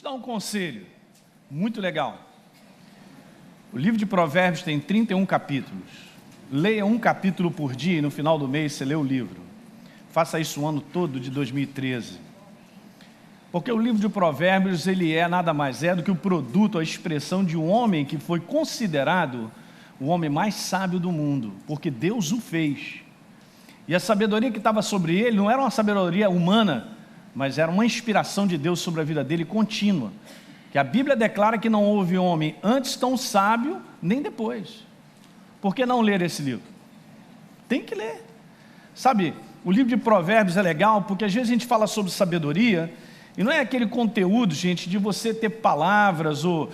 te dar um conselho muito legal. O livro de Provérbios tem 31 capítulos. Leia um capítulo por dia e no final do mês você lê o livro. Faça isso o ano todo de 2013. Porque o livro de Provérbios, ele é nada mais do que o produto, a expressão de um homem que foi considerado o homem mais sábio do mundo, porque Deus o fez. E a sabedoria que estava sobre ele não era uma sabedoria humana, mas era uma inspiração de Deus sobre a vida dele contínua. Que a Bíblia declara que não houve homem antes tão sábio, nem depois. Por que não ler esse livro? Tem que ler. Sabe, o livro de Provérbios é legal, porque às vezes a gente fala sobre sabedoria, e não é aquele conteúdo, gente, de você ter palavras ou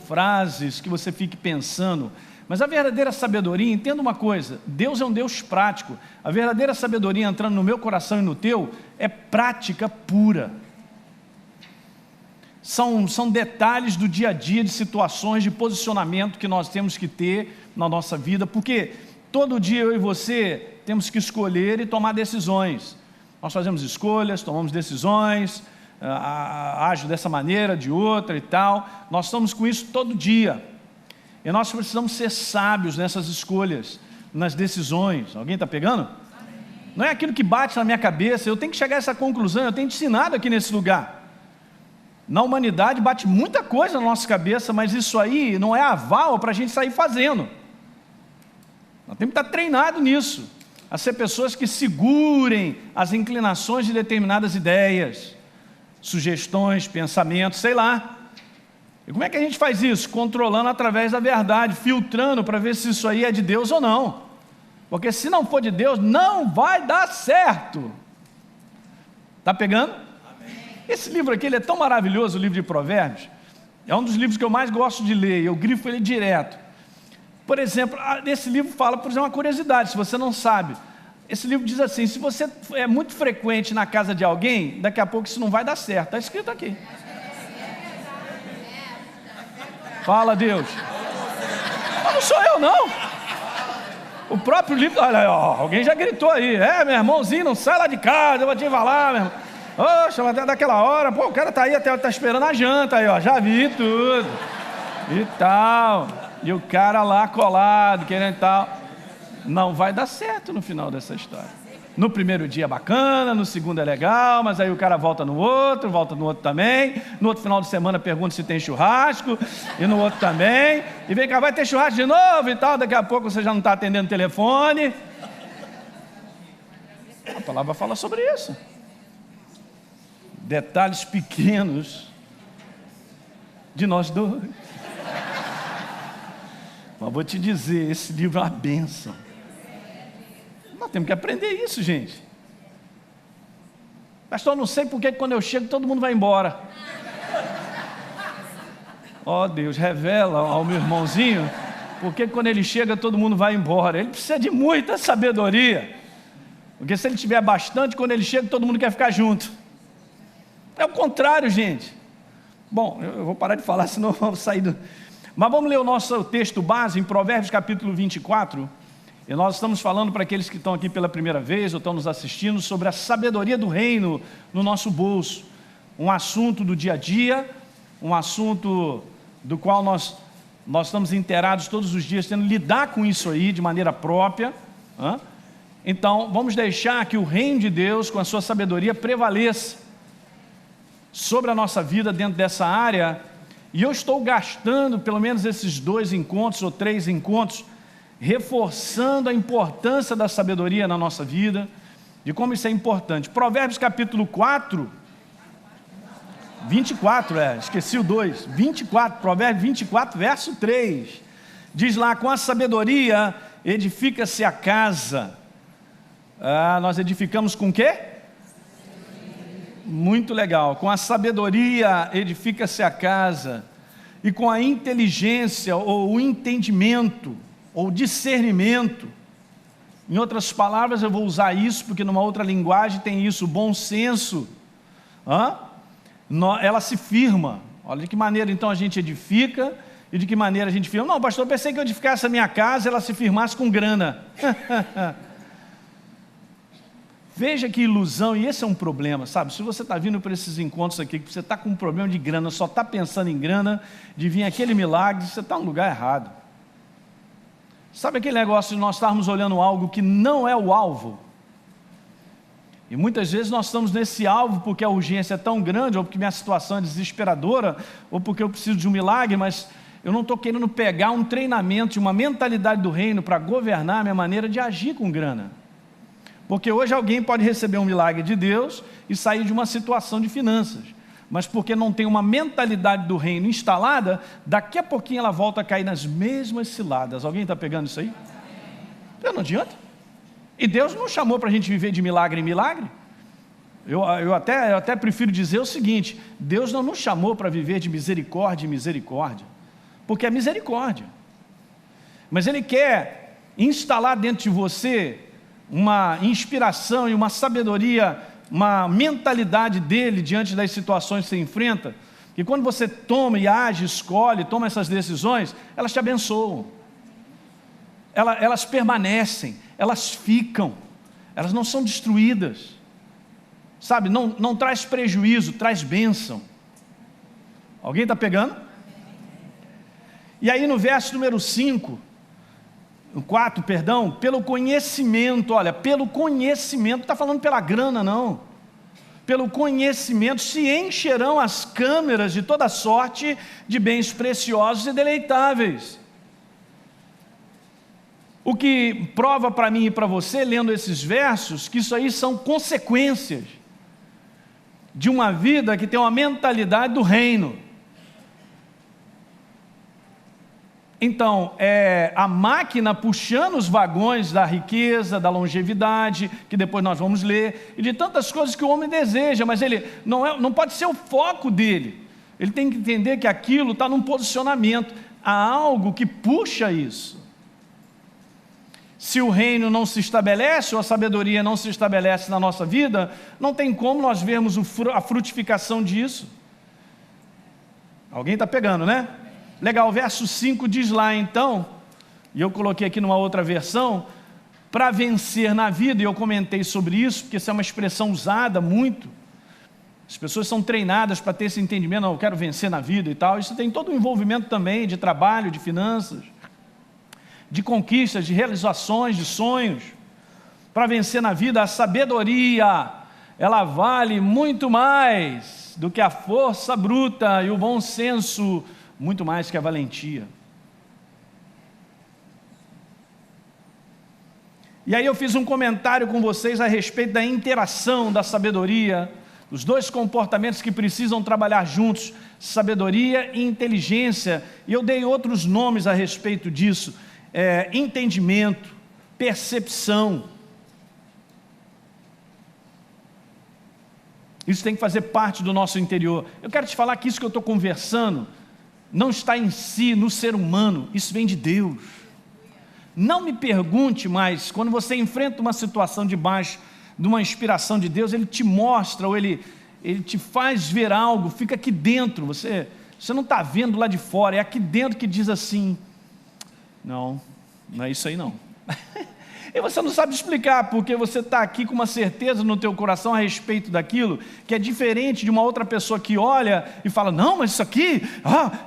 frases que você fique pensando. Mas a verdadeira sabedoria, entenda uma coisa, Deus é um Deus prático. A verdadeira sabedoria entrando no meu coração e no teu, é prática pura. São detalhes do dia a dia, de situações, de posicionamento que nós temos que ter na nossa vida, porque todo dia eu e você temos que escolher e tomar decisões. Nós fazemos escolhas, tomamos decisões, ajo dessa maneira, de outra e tal. Nós estamos com isso todo dia. E nós precisamos ser sábios nessas escolhas, nas decisões. Alguém está pegando? Não é aquilo que bate na minha cabeça, eu tenho que chegar a essa conclusão, eu tenho ensinado aqui nesse lugar. Na humanidade bate muita coisa na nossa cabeça, mas isso aí não é aval para a gente sair fazendo. Nós temos que estar treinado nisso, a ser pessoas que segurem as inclinações de determinadas ideias, sugestões, pensamentos, sei lá. E como é que a gente faz isso? Controlando através da verdade, filtrando para ver se isso aí é de Deus ou não. Porque se não for de Deus, não vai dar certo. Está pegando? Amém. Esse livro aqui, ele é tão maravilhoso, o livro de Provérbios. É um dos livros que eu mais gosto de ler, eu grifo ele direto. Por exemplo, esse livro fala, por exemplo, uma curiosidade, se você não sabe. Esse livro diz assim, se você é muito frequente na casa de alguém, daqui a pouco isso não vai dar certo. Está escrito aqui. Fala, Deus. Mas não sou eu, não. O próprio livro, olha, ó, alguém já gritou aí. Meu irmãozinho, não sai lá de casa, eu vou te falar, meu irmão. Oxa, até daquela hora, pô, o cara tá aí, até tá esperando a janta aí, ó, já vi tudo. E tal. E o cara lá colado, querendo tal. Não vai dar certo no final dessa história. No primeiro dia é bacana, no segundo é legal, mas aí o cara volta no outro também, no outro final de semana pergunta se tem churrasco, e no outro também, e vem cá, vai ter churrasco de novo e tal, daqui a pouco você já não está atendendo o telefone. A palavra fala sobre isso. Detalhes pequenos de nós dois. Mas vou te dizer, esse livro é uma bênção. Nós temos que aprender isso, gente. Pastor, não sei porque quando eu chego todo mundo vai embora. Ó Deus, revela ao meu irmãozinho porque quando ele chega todo mundo vai embora. Ele precisa de muita sabedoria. Porque se ele tiver bastante, quando ele chega todo mundo quer ficar junto. É o contrário, gente. Bom, eu vou parar de falar, senão vamos sair do... Mas vamos ler o nosso texto base em Provérbios capítulo 24. E nós estamos falando para aqueles que estão aqui pela primeira vez ou estão nos assistindo sobre a sabedoria do reino no nosso bolso. Um assunto do dia a dia, um assunto do qual nós estamos inteirados todos os dias, tendo que lidar com isso aí de maneira própria. Então, vamos deixar que o reino de Deus, com a sua sabedoria, prevaleça sobre a nossa vida dentro dessa área. E eu estou gastando pelo menos esses 2 encontros ou 3 encontros reforçando a importância da sabedoria na nossa vida, de como isso é importante. Provérbios capítulo 4, 24, esqueci o 2, 24, Provérbios 24, verso 3, diz lá, com a sabedoria edifica-se a casa. Nós edificamos com o quê? Muito legal, com a sabedoria edifica-se a casa, e com a inteligência ou o entendimento, ou discernimento. Em outras palavras, eu vou usar isso, porque numa outra linguagem tem isso, o bom senso, ela se firma. Olha de que maneira então a gente edifica, e de que maneira a gente firma. Não, pastor, eu pensei que eu edificasse a minha casa, ela se firmasse com grana. Veja que ilusão, e esse é um problema, sabe? Se você está vindo para esses encontros aqui, que você está com um problema de grana, só está pensando em grana, de vir aquele milagre, você está no lugar errado. Sabe aquele negócio de nós estarmos olhando algo que não é o alvo? E muitas vezes nós estamos nesse alvo porque a urgência é tão grande, ou porque minha situação é desesperadora, ou porque eu preciso de um milagre, mas eu não estou querendo pegar um treinamento, uma mentalidade do reino para governar a minha maneira de agir com grana. Porque hoje alguém pode receber um milagre de Deus e sair de uma situação de finanças, mas porque não tem uma mentalidade do reino instalada, daqui a pouquinho ela volta a cair nas mesmas ciladas. Alguém está pegando isso aí? Não adianta. E Deus não chamou para a gente viver de milagre em milagre. Eu até prefiro dizer o seguinte: Deus não nos chamou para viver de misericórdia em misericórdia, porque é misericórdia, mas Ele quer instalar dentro de você uma inspiração e uma sabedoria, uma mentalidade dele diante das situações que você enfrenta, que quando você toma e age, escolhe, toma essas decisões, elas te abençoam, elas permanecem, elas ficam, elas não são destruídas, sabe? Não traz prejuízo, traz bênção. Alguém está pegando? E aí no verso número 4, pelo conhecimento, olha, pelo conhecimento, não está falando pela grana não, pelo conhecimento se encherão as câmeras de toda sorte de bens preciosos e deleitáveis. O que prova para mim e para você, lendo esses versos, que isso aí são consequências de uma vida que tem uma mentalidade do reino. Então, é a máquina puxando os vagões da riqueza, da longevidade, que depois nós vamos ler, e de tantas coisas que o homem deseja, mas ele não pode ser o foco dele. Ele tem que entender que aquilo está num posicionamento, há algo que puxa isso. Se o reino não se estabelece, ou a sabedoria não se estabelece na nossa vida, não tem como nós vermos a frutificação disso. Alguém está pegando, né? Legal, o verso 5 diz lá então, e eu coloquei aqui numa outra versão, para vencer na vida, e eu comentei sobre isso, porque essa é uma expressão usada muito, as pessoas são treinadas para ter esse entendimento, não, eu quero vencer na vida e tal, isso tem todo um envolvimento também de trabalho, de finanças, de conquistas, de realizações, de sonhos. Para vencer na vida, a sabedoria, ela vale muito mais do que a força bruta e o bom senso, muito mais que a valentia. E aí eu fiz um comentário com vocês a respeito da interação da sabedoria, os dois comportamentos que precisam trabalhar juntos, sabedoria e inteligência, e eu dei outros nomes a respeito disso, entendimento, percepção. Isso tem que fazer parte do nosso interior. Eu quero te falar que isso que eu estou conversando não está em si, no ser humano, isso vem de Deus. Não me pergunte mais, quando você enfrenta uma situação debaixo de uma inspiração de Deus, Ele te mostra, ou Ele te faz ver algo, fica aqui dentro, você não está vendo lá de fora, é aqui dentro que diz assim, não é isso aí não. E você não sabe explicar, porque você está aqui com uma certeza no teu coração a respeito daquilo, que é diferente de uma outra pessoa que olha e fala, não, mas isso aqui,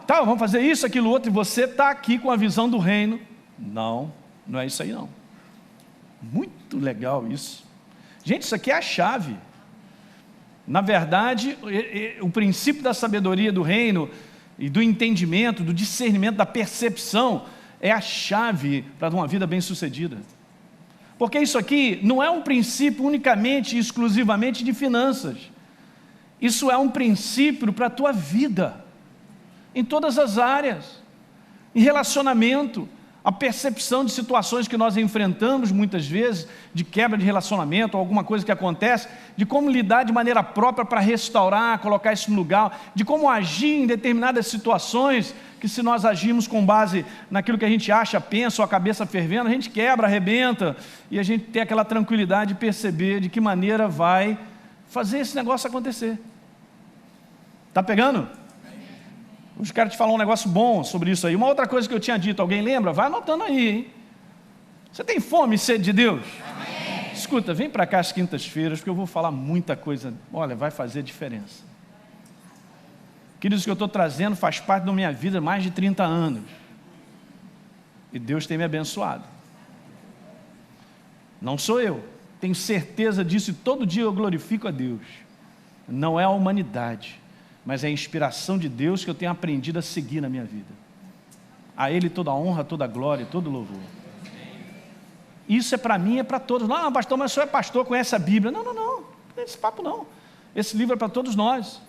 vamos fazer isso, aquilo, outro, e você está aqui com a visão do reino. Não é isso aí não. Muito legal isso. Gente, isso aqui é a chave. Na verdade, o princípio da sabedoria do reino, e do entendimento, do discernimento, da percepção, é a chave para uma vida bem-sucedida. Porque isso aqui não é um princípio unicamente e exclusivamente de finanças. Isso é um princípio para a tua vida, em todas as áreas, em relacionamento, a percepção de situações que nós enfrentamos muitas vezes, de quebra de relacionamento, ou alguma coisa que acontece, de como lidar de maneira própria para restaurar, colocar isso no lugar, de como agir em determinadas situações, que se nós agirmos com base naquilo que a gente acha, pensa, ou a cabeça fervendo, a gente quebra, arrebenta, e a gente tem aquela tranquilidade de perceber de que maneira vai fazer esse negócio acontecer. Está pegando? Hoje quero te falar um negócio bom sobre isso aí. Uma outra coisa que eu tinha dito, alguém lembra? Vai anotando aí, hein? Você tem fome e sede de Deus? Amém. escuta, vem para cá às quintas-feiras, porque eu vou falar muita coisa. Olha, vai fazer diferença. Queridos, o que eu estou trazendo faz parte da minha vida há mais de 30 anos. E Deus tem me abençoado. Não sou eu. Tenho certeza disso e todo dia eu glorifico a Deus. Não é a humanidade, mas é a inspiração de Deus que eu tenho aprendido a seguir na minha vida. A Ele toda a honra, toda a glória, todo o louvor. Isso é para mim, é para todos. Não, pastor, mas o senhor é pastor, conhece a Bíblia. Não, não tem esse papo não. Esse livro é para todos nós.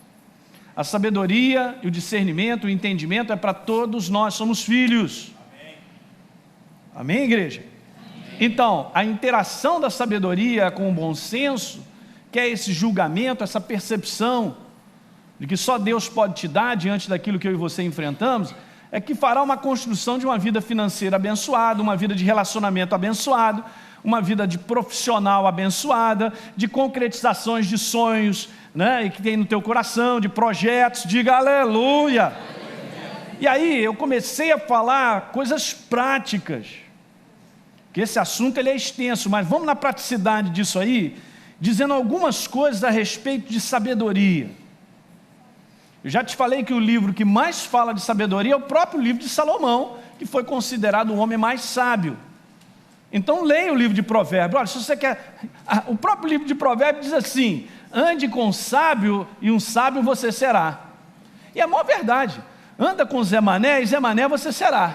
A sabedoria e o discernimento, o entendimento é para todos nós, somos filhos. Amém, igreja? Então, a interação da sabedoria com o bom senso, que é esse julgamento, essa percepção de que só Deus pode te dar diante daquilo que eu e você enfrentamos, é que fará uma construção de uma vida financeira abençoada, uma vida de relacionamento abençoado, uma vida de profissional abençoada, de concretizações de sonhos, né, que tem no teu coração, de projetos. Diga aleluia. E aí eu comecei a falar coisas práticas, que esse assunto ele é extenso, mas vamos na praticidade disso aí, dizendo algumas coisas a respeito de sabedoria. Eu já te falei que o livro que mais fala de sabedoria é o próprio livro de Salomão, que foi considerado o homem mais sábio. Então leia o livro de Provérbios. Olha, se você quer, o próprio livro de Provérbios diz assim: ande com um sábio e um sábio você será. E é a maior verdade. Anda com Zé Mané e Zé Mané você será.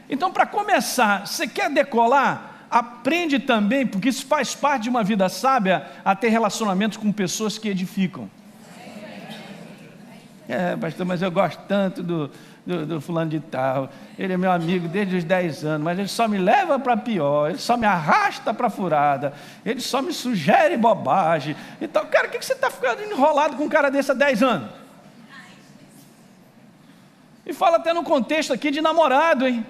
Então, para começar, você quer decolar? Aprende também, porque isso faz parte de uma vida sábia, a ter relacionamentos com pessoas que edificam. Pastor, mas eu gosto tanto do fulano de tal, ele é meu amigo desde os 10 anos, mas ele só me leva para pior, ele só me arrasta para furada, ele só me sugere bobagem. Então, cara, o que você está ficando enrolado com um cara desse há 10 anos? E fala até no contexto aqui de namorado, hein?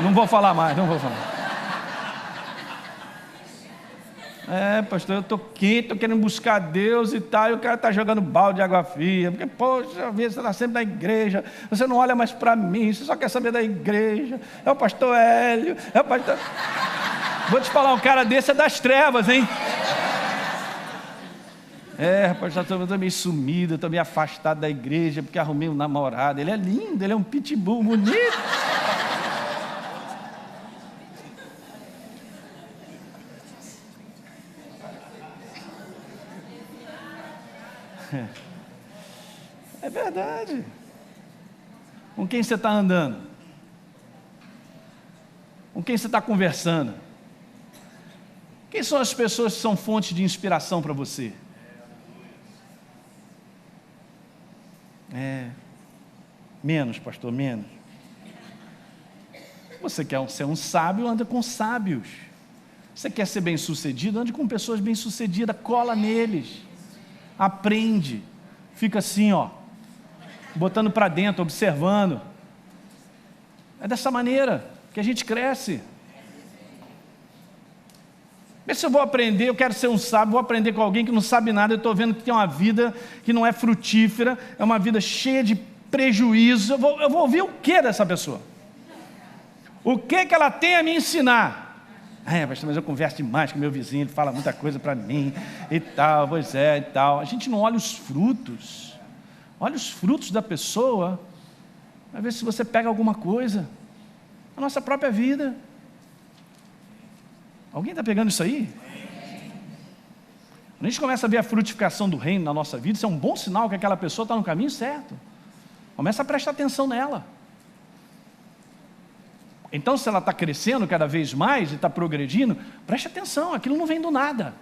Não vou falar mais, não vou falar. Pastor, eu estou quente, estou querendo buscar Deus e tal, e o cara está jogando balde de água fria, porque, poxa, você está sempre na igreja, você não olha mais para mim, você só quer saber da igreja, é o pastor Hélio, é o pastor... Vou te falar, um cara desse é das trevas, hein? Rapaz, já estou meio sumido, estou meio afastado da igreja, porque arrumei um namorado, ele é lindo, ele é um pitbull bonito. É verdade. Com quem você está andando? Com quem você está conversando? Quem são as pessoas que são fontes de inspiração para você? Menos, pastor, menos. Você quer ser um sábio, anda com sábios. Você quer ser bem-sucedido, ande com pessoas bem-sucedidas, cola neles. Aprende, fica assim, botando para dentro, observando. É dessa maneira que a gente cresce. Vê se eu vou aprender, eu quero ser um sábio, vou aprender com alguém que não sabe nada, eu estou vendo que tem uma vida que não é frutífera, é uma vida cheia de prejuízo, eu vou ouvir o que dessa pessoa? O que ela tem a me ensinar? Pastor, mas eu converso demais com meu vizinho, ele fala muita coisa para mim, e tal, pois é, e tal. A gente não olha os frutos, olha os frutos da pessoa, vai ver se você pega alguma coisa, a nossa própria vida. Alguém está pegando isso aí? Quando a gente começa a ver a frutificação do reino na nossa vida, isso é um bom sinal que aquela pessoa está no caminho certo. Começa a prestar atenção nela. Então, se ela está crescendo cada vez mais e está progredindo, preste atenção, aquilo não vem do nada.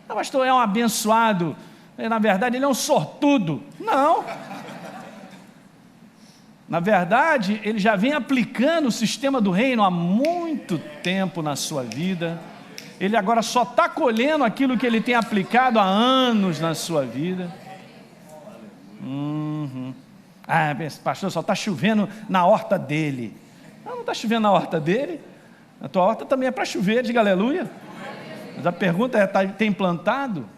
Não, pastor, é um abençoado, na verdade ele é um sortudo. Não. Na verdade, ele já vem aplicando o sistema do reino há muito tempo na sua vida. Ele agora só está colhendo aquilo que ele tem aplicado há anos na sua vida. Pastor, só está chovendo na horta dele. Não está chovendo na horta dele. A tua horta também é para chover, diga aleluia. Mas a pergunta é, tem plantado?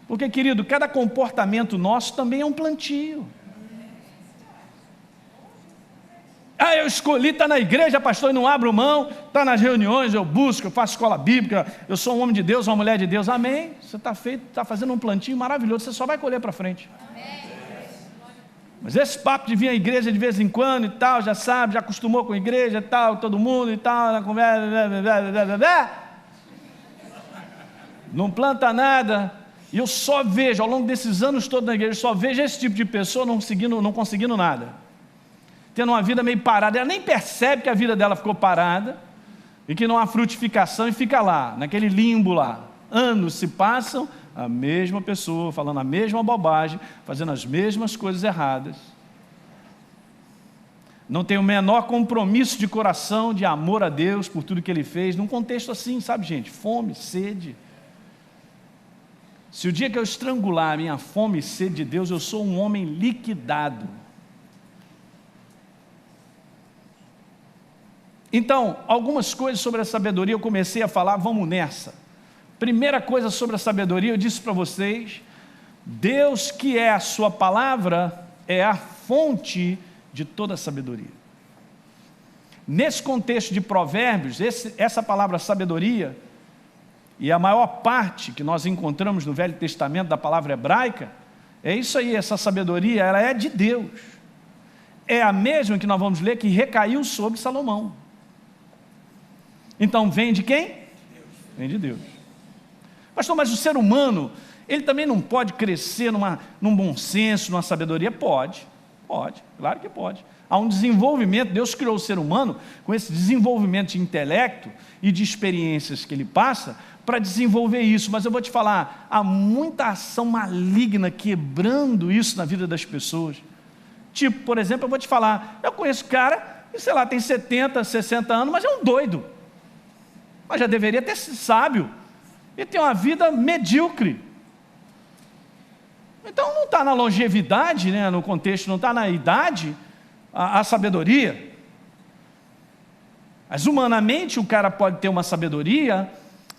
Porque, querido, cada comportamento nosso também é um plantio. escolhi estar na igreja, pastor, e não abro mão, está nas reuniões, eu busco, eu faço escola bíblica, eu sou um homem de Deus, uma mulher de Deus, amém. Você está fazendo um plantio maravilhoso, você só vai colher para frente. Mas esse papo de vir à igreja de vez em quando e tal, já sabe, já acostumou com a igreja e tal, todo mundo e tal, na conversa, não planta nada. E eu só vejo, ao longo desses anos todos na igreja, só vejo esse tipo de pessoa não conseguindo nada, tendo uma vida meio parada. Ela nem percebe que a vida dela ficou parada e que não há frutificação, e fica lá, naquele limbo lá. Anos se passam, a mesma pessoa falando a mesma bobagem, fazendo as mesmas coisas erradas, não tem o menor compromisso de coração, de amor a Deus por tudo que Ele fez, num contexto assim, sabe, gente, fome, sede. Se o dia que eu estrangular a minha fome e sede de Deus, eu sou um homem liquidado. Então, algumas coisas sobre a sabedoria eu comecei a falar, vamos nessa. Primeira coisa sobre a sabedoria, eu disse para vocês, Deus, que é a sua palavra, é a fonte de toda a sabedoria. Nesse contexto de Provérbios, essa palavra sabedoria, e a maior parte que nós encontramos no Velho Testamento da palavra hebraica, é isso aí, essa sabedoria, ela é de Deus. É a mesma que nós vamos ler que recaiu sobre Salomão. Então vem de quem? Vem de Deus. Pastor, mas o ser humano, ele também não pode crescer num bom senso, numa sabedoria? Pode, claro que pode. Há um desenvolvimento, Deus criou o ser humano com esse desenvolvimento de intelecto e de experiências que ele passa para desenvolver isso, mas eu vou te falar, há muita ação maligna quebrando isso na vida das pessoas. Tipo, por exemplo, eu vou te falar, eu conheço cara, que sei lá, tem 70, 60 anos, mas é um doido, mas já deveria ter sido sábio, e tem uma vida medíocre. Então não está na longevidade, né, no contexto, não está na idade, a sabedoria. Mas humanamente o cara pode ter uma sabedoria,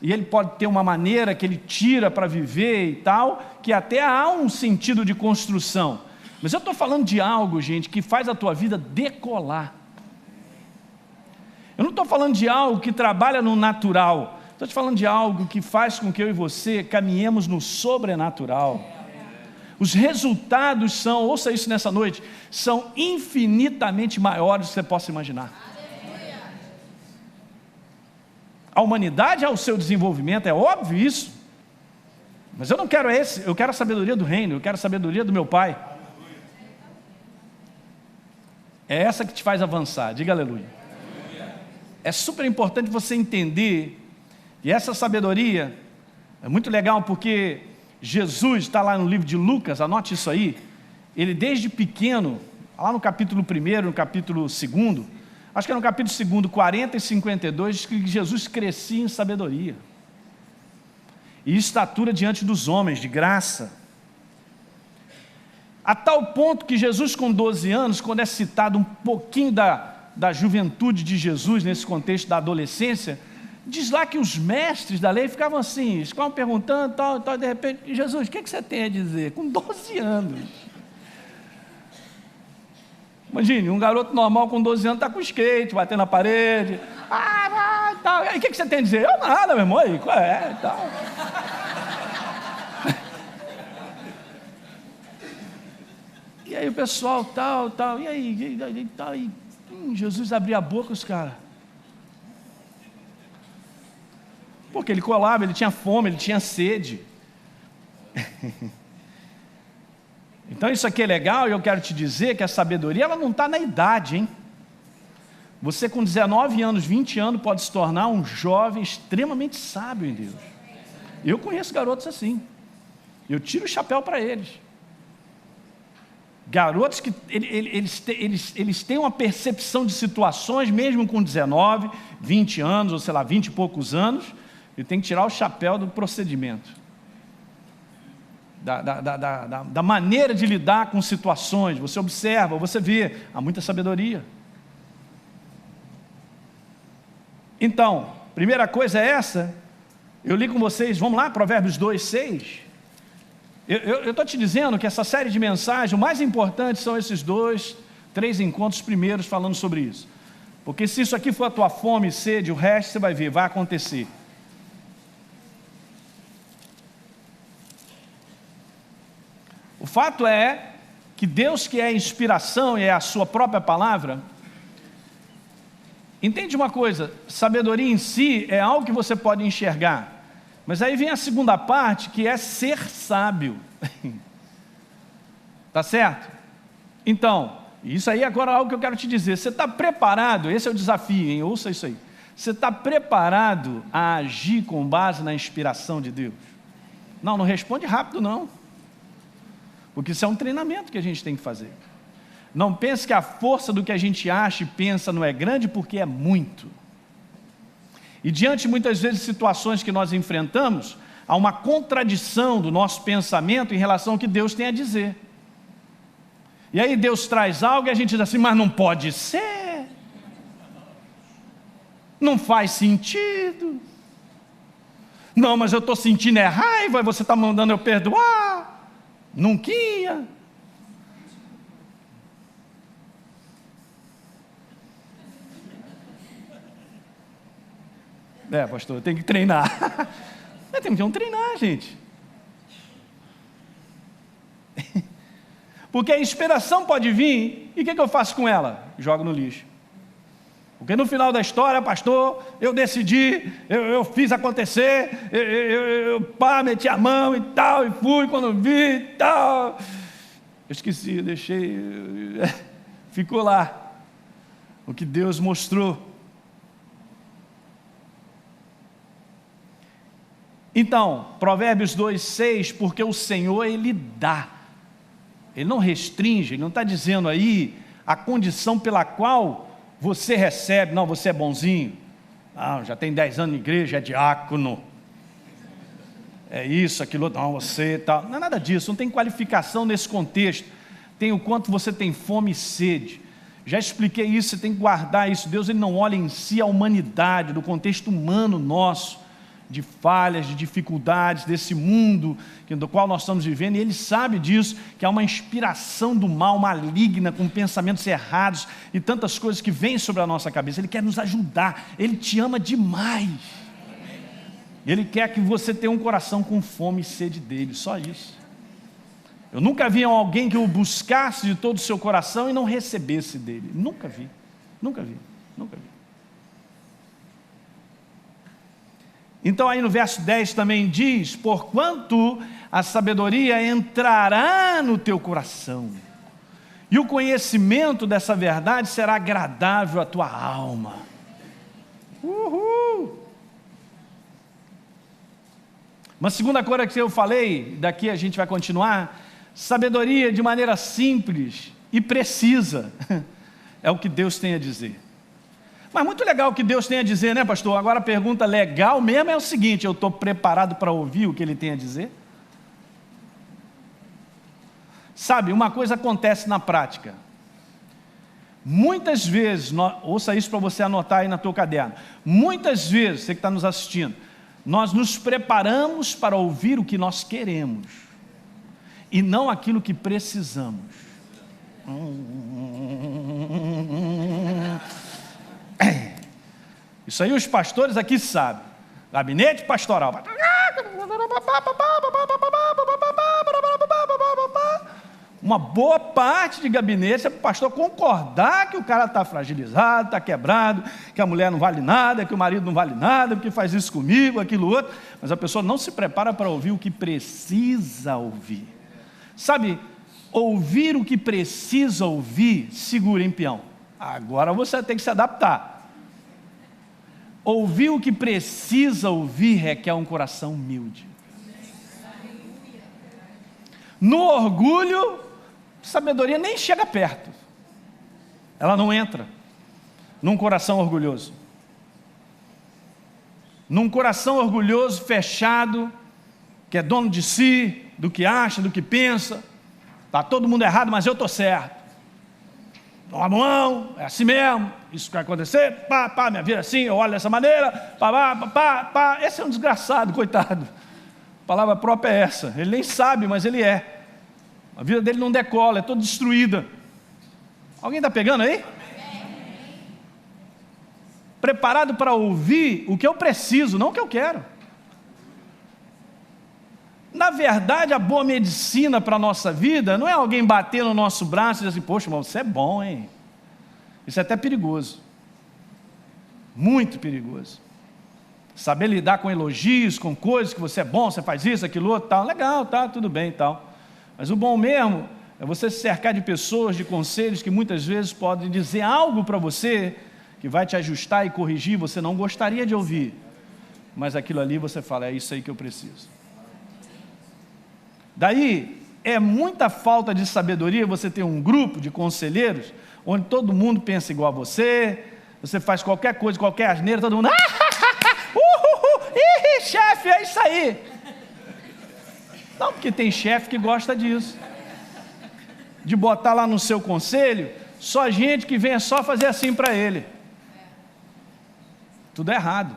e ele pode ter uma maneira que ele tira para viver e tal, que até há um sentido de construção. Mas eu estou falando de algo, gente, que faz a tua vida decolar. Eu não estou falando de algo que trabalha no natural, estou te falando de algo que faz com que eu e você caminhemos no sobrenatural. Os resultados são, ouça isso nessa noite, são infinitamente maiores do que você possa imaginar. A humanidade é o seu desenvolvimento, é óbvio isso, mas eu não quero esse, eu quero a sabedoria do reino, eu quero a sabedoria do meu Pai. É essa que te faz avançar, diga aleluia. É super importante você entender, e essa sabedoria é muito legal porque Jesus está lá no livro de Lucas, anote isso aí, ele desde pequeno, lá no capítulo 1, no capítulo 2, acho que é no capítulo 2, 40 e 52, diz que Jesus crescia em sabedoria e estatura diante dos homens, de graça, a tal ponto que Jesus com 12 anos, quando é citado um pouquinho da juventude de Jesus, nesse contexto da adolescência, diz lá que os mestres da lei ficavam assim, eles ficavam perguntando, tal, de repente, Jesus, o que você tem a dizer? Com 12 anos. Imagine, um garoto normal com 12 anos está com skate, batendo na parede, tal. E aí, o que você tem a dizer? Eu nada, meu irmão, aí, qual é, tal. E aí o pessoal, tal, e aí, tal, e Jesus abria a boca, os caras. Porque ele colava, ele tinha fome, ele tinha sede. Então isso aqui é legal, e eu quero te dizer que a sabedoria, ela não está na idade, hein? Você com 19 anos, 20 anos, pode se tornar um jovem extremamente sábio em Deus. Eu conheço garotos assim, eu tiro o chapéu para eles. Garotos que eles têm uma percepção de situações, mesmo com 19, 20 anos, ou sei lá, 20 e poucos anos, e tem que tirar o chapéu do procedimento, da maneira de lidar com situações. Você observa, você vê, há muita sabedoria. Então, primeira coisa é essa, eu li com vocês, vamos lá, Provérbios 2, 6. Eu estou te dizendo que essa série de mensagens, o mais importante são esses 2, 3 encontros primeiros falando sobre isso. Porque se isso aqui for a tua fome e sede, o resto você vai ver, vai acontecer. O fato é que Deus, que é a inspiração e é a sua própria palavra, entende uma coisa, sabedoria em si é algo que você pode enxergar, mas aí vem a segunda parte, que é ser sábio. Tá certo? Então, isso aí agora é algo que eu quero te dizer, você está preparado, esse é o desafio, hein? Ouça isso aí, você está preparado a agir com base na inspiração de Deus? Não responde rápido não, porque isso é um treinamento que a gente tem que fazer. Não pense que a força do que a gente acha e pensa não é grande, porque é muito. E diante muitas vezes de situações que nós enfrentamos, há uma contradição do nosso pensamento em relação ao que Deus tem a dizer. E aí Deus traz algo e a gente diz assim, mas não pode ser, não faz sentido, não, mas eu estou sentindo raiva e você está mandando eu perdoar, nunca ia. Pastor, eu tenho que treinar. Temos que treinar, gente. Porque a inspiração pode vir, e o que eu faço com ela? Jogo no lixo. Porque no final da história, pastor, eu decidi, eu fiz acontecer, eu meti a mão e tal, e fui quando vi e tal. Eu esqueci, eu deixei, ficou lá, o que Deus mostrou. Então, Provérbios 2:6, porque o Senhor, Ele dá, Ele não restringe, Ele não está dizendo aí a condição pela qual você recebe, não, você é bonzinho, não, já tem 10 anos de igreja, é diácono, é isso, aquilo, não, você tal, não é nada disso, não tem qualificação nesse contexto, tem o quanto você tem fome e sede. Já expliquei isso, você tem que guardar isso. Deus, Ele não olha em si a humanidade, do contexto humano nosso, de falhas, de dificuldades desse mundo do qual nós estamos vivendo, e Ele sabe disso, que há uma inspiração do mal maligna, com pensamentos errados e tantas coisas que vêm sobre a nossa cabeça. Ele quer nos ajudar, Ele te ama demais, Ele quer que você tenha um coração com fome e sede dEle, só isso. Eu nunca vi alguém que o buscasse de todo o seu coração e não recebesse dEle, nunca vi. Então aí no verso 10 também diz, porquanto a sabedoria entrará no teu coração, e o conhecimento dessa verdade será agradável à tua alma. Uma segunda coisa que eu falei, daqui a gente vai continuar, sabedoria de maneira simples e precisa, é o que Deus tem a dizer. Mas muito legal o que Deus tem a dizer, né, pastor? Agora a pergunta legal mesmo é o seguinte, eu estou preparado para ouvir o que Ele tem a dizer? Sabe, uma coisa acontece na prática. Muitas vezes, ouça isso para você anotar aí na tua caderno, muitas vezes, você que está nos assistindo, nós nos preparamos para ouvir o que nós queremos, e não aquilo que precisamos. Isso aí os pastores aqui sabem. Gabinete pastoral. Uma boa parte de gabinete é para o pastor concordar que o cara está fragilizado, está quebrado, que a mulher não vale nada, que o marido não vale nada, que faz isso comigo, aquilo outro. Mas a pessoa não se prepara para ouvir o que precisa ouvir. Sabe, ouvir o que precisa ouvir, segura, hein, peão? Agora você tem que se adaptar. Ouvir o que precisa ouvir requer um coração humilde. No orgulho, sabedoria nem chega perto. Ela não entra num coração orgulhoso. Num coração orgulhoso, fechado, que é dono de si, do que acha, do que pensa. Está todo mundo errado, mas eu estou certo. Não, é assim mesmo, isso vai acontecer, minha vida é assim, eu olho dessa maneira, esse é um desgraçado, coitado, a palavra própria é essa, ele nem sabe, mas ele é, a vida dele não decola, é toda destruída. Alguém está pegando aí? preparado para ouvir o que eu preciso, não o que eu quero. Na verdade, a boa medicina para a nossa vida não é alguém bater no nosso braço e dizer assim, poxa, irmão, você é bom, hein? Isso é até perigoso. Muito perigoso. Saber lidar com elogios, com coisas que você é bom, você faz isso, aquilo outro, tal, legal, tá, tudo bem e tal. Mas o bom mesmo é você se cercar de pessoas, de conselhos que muitas vezes podem dizer algo para você que vai te ajustar e corrigir, você não gostaria de ouvir. Mas aquilo ali você fala, é isso aí que eu preciso. Daí, é muita falta de sabedoria você ter um grupo de conselheiros onde todo mundo pensa igual a você, você faz qualquer coisa, qualquer asneira, todo mundo, chefe, é isso aí. Não, porque tem chefe que gosta disso, de botar lá no seu conselho, só gente que venha só fazer assim para ele. Tudo errado.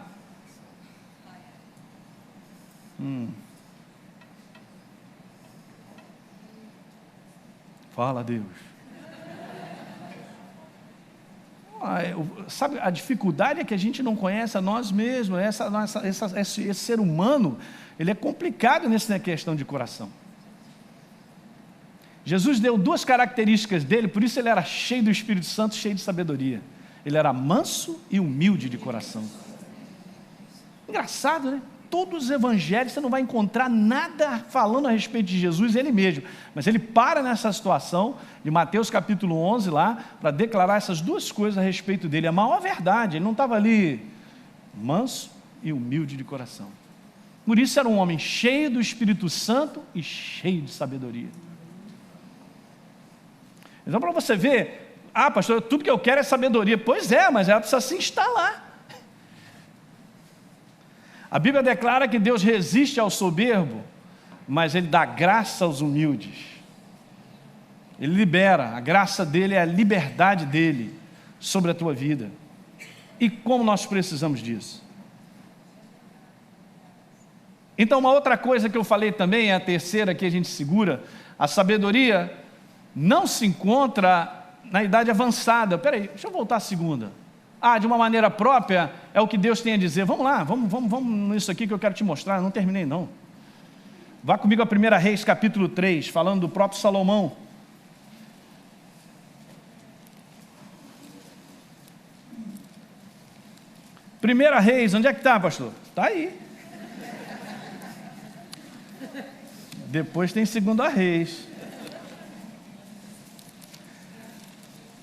Fala, Deus. Sabe, a dificuldade é que a gente não conhece a nós mesmos. Esse ser humano, ele é complicado nessa questão de coração. Jesus deu duas características dele, por isso ele era cheio do Espírito Santo, cheio de sabedoria. Ele era manso e humilde de coração. Engraçado, né? Todos os evangelhos você não vai encontrar nada falando a respeito de Jesus, ele mesmo, mas ele para nessa situação de Mateus capítulo 11 lá, para declarar essas duas coisas a respeito dele, a maior verdade. Ele não estava ali manso e humilde de coração, por isso era um homem cheio do Espírito Santo e cheio de sabedoria. Então, para você ver, pastor, tudo que eu quero é sabedoria. Pois é, mas ela precisa se instalar. A Bíblia declara que Deus resiste ao soberbo, mas Ele dá graça aos humildes. Ele libera, a graça dEle é a liberdade dEle sobre a tua vida. E como nós precisamos disso? Então, uma outra coisa que eu falei também, é a terceira que a gente segura, a sabedoria não se encontra na idade avançada. Espera aí, deixa eu voltar à segunda. De uma maneira própria, é o que Deus tem a dizer. Vamos lá, vamos nisso aqui que eu quero te mostrar. Eu não terminei não. Vá comigo a 1 Reis capítulo 3, falando do próprio Salomão. 1 Reis, onde é que está, pastor? Está aí. Depois tem 2 Reis.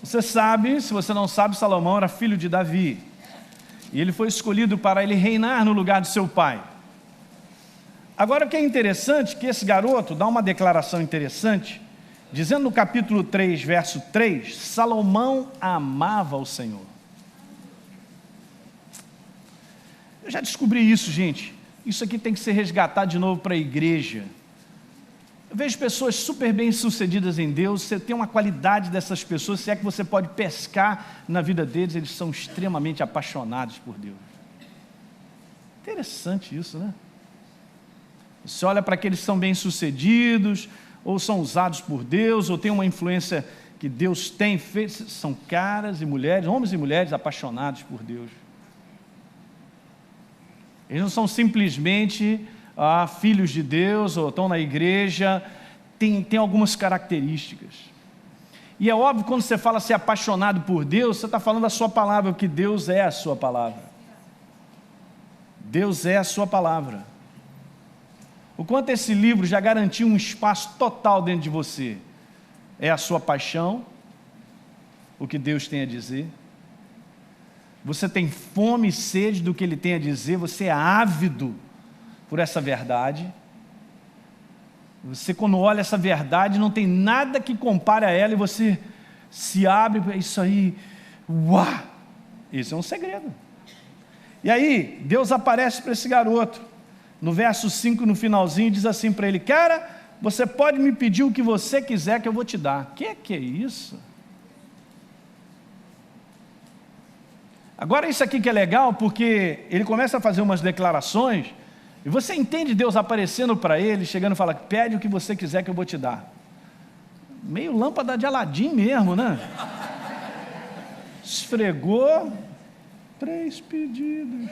Você sabe, se você não sabe, Salomão era filho de Davi, e ele foi escolhido para ele reinar no lugar de seu pai. Agora, o que é interessante, que esse garoto dá uma declaração interessante, dizendo no capítulo 3, verso 3, Salomão amava o Senhor. Eu já descobri isso, gente. Isso aqui tem que ser resgatado de novo para a igreja. Eu vejo pessoas super bem sucedidas em Deus, você tem uma qualidade dessas pessoas, se é que você pode pescar na vida deles, eles são extremamente apaixonados por Deus. Interessante isso, né? Você olha para aqueles que são bem sucedidos, ou são usados por Deus, ou tem uma influência que Deus tem feito, são caras e mulheres, homens e mulheres apaixonados por Deus. Eles não são simplesmente filhos de Deus, ou estão na igreja, tem algumas características. E é óbvio, quando você fala ser apaixonado por Deus, você está falando a sua palavra, porque Deus é a sua palavra. Deus é a sua palavra. O quanto esse livro já garantiu um espaço total dentro de você, é a sua paixão, o que Deus tem a dizer. Você tem fome e sede do que Ele tem a dizer, você é ávido por essa verdade. Você, quando olha essa verdade, não tem nada que compare a ela, e você se abre, é isso aí, uau! Isso é um segredo. E aí, Deus aparece para esse garoto, no verso 5, no finalzinho, diz assim para ele: cara, você pode me pedir o que você quiser que eu vou te dar. Que é isso? Agora, isso aqui que é legal, porque ele começa a fazer umas declarações, e você entende Deus aparecendo para ele, chegando e fala: pede o que você quiser que eu vou te dar. Meio lâmpada de Aladim mesmo, né? Esfregou, 3 pedidos.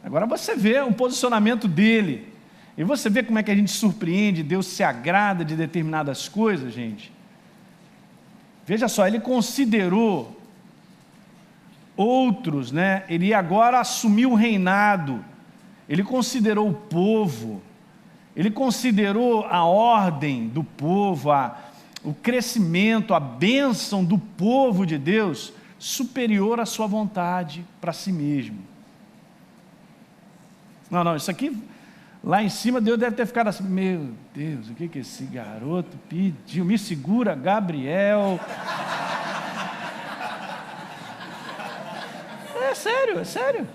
Agora você vê o posicionamento dele. E você vê como é que a gente surpreende, Deus se agrada de determinadas coisas, gente. Veja só, ele considerou outros, né? Ele agora assumiu o reinado. Ele considerou o povo. Ele considerou a ordem do povo, o crescimento, a bênção do povo de Deus superior à sua vontade para si mesmo. Não, isso aqui, lá em cima, Deus deve ter ficado assim, meu Deus, o que esse garoto pediu? Me segura, Gabriel. É sério.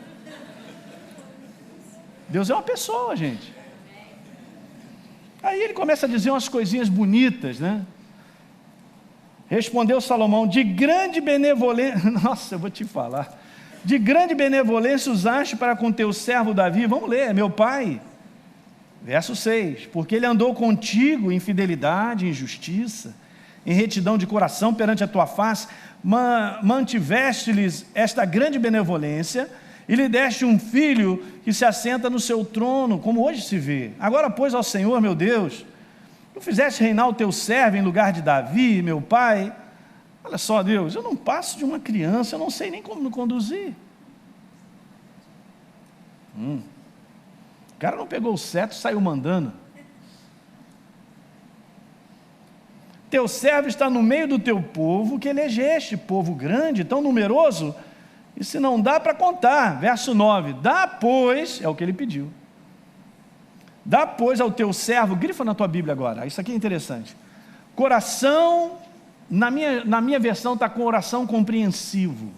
Deus é uma pessoa, gente. Aí ele começa a dizer umas coisinhas bonitas, né? Respondeu Salomão, de grande benevolência, nossa, eu vou te falar, de grande benevolência usaste para com teu servo Davi, vamos ler, meu pai, verso 6, porque ele andou contigo em fidelidade, em justiça, em retidão de coração perante a tua face, mantiveste-lhes esta grande benevolência, e lhe deste um filho que se assenta no seu trono, como hoje se vê. Agora, pois, ao Senhor, meu Deus, tu fizeste reinar o teu servo em lugar de Davi, meu pai. Olha só, Deus, eu não passo de uma criança, eu não sei nem como me conduzir. O cara não pegou o cetro e saiu mandando. Teu servo está no meio do teu povo que elegeste, povo grande, tão numeroso, e se não dá para contar. Verso 9, dá pois, é o que ele pediu, dá pois ao teu servo, grifa na tua Bíblia agora, isso aqui é interessante, coração, na minha versão está com coração compreensivo,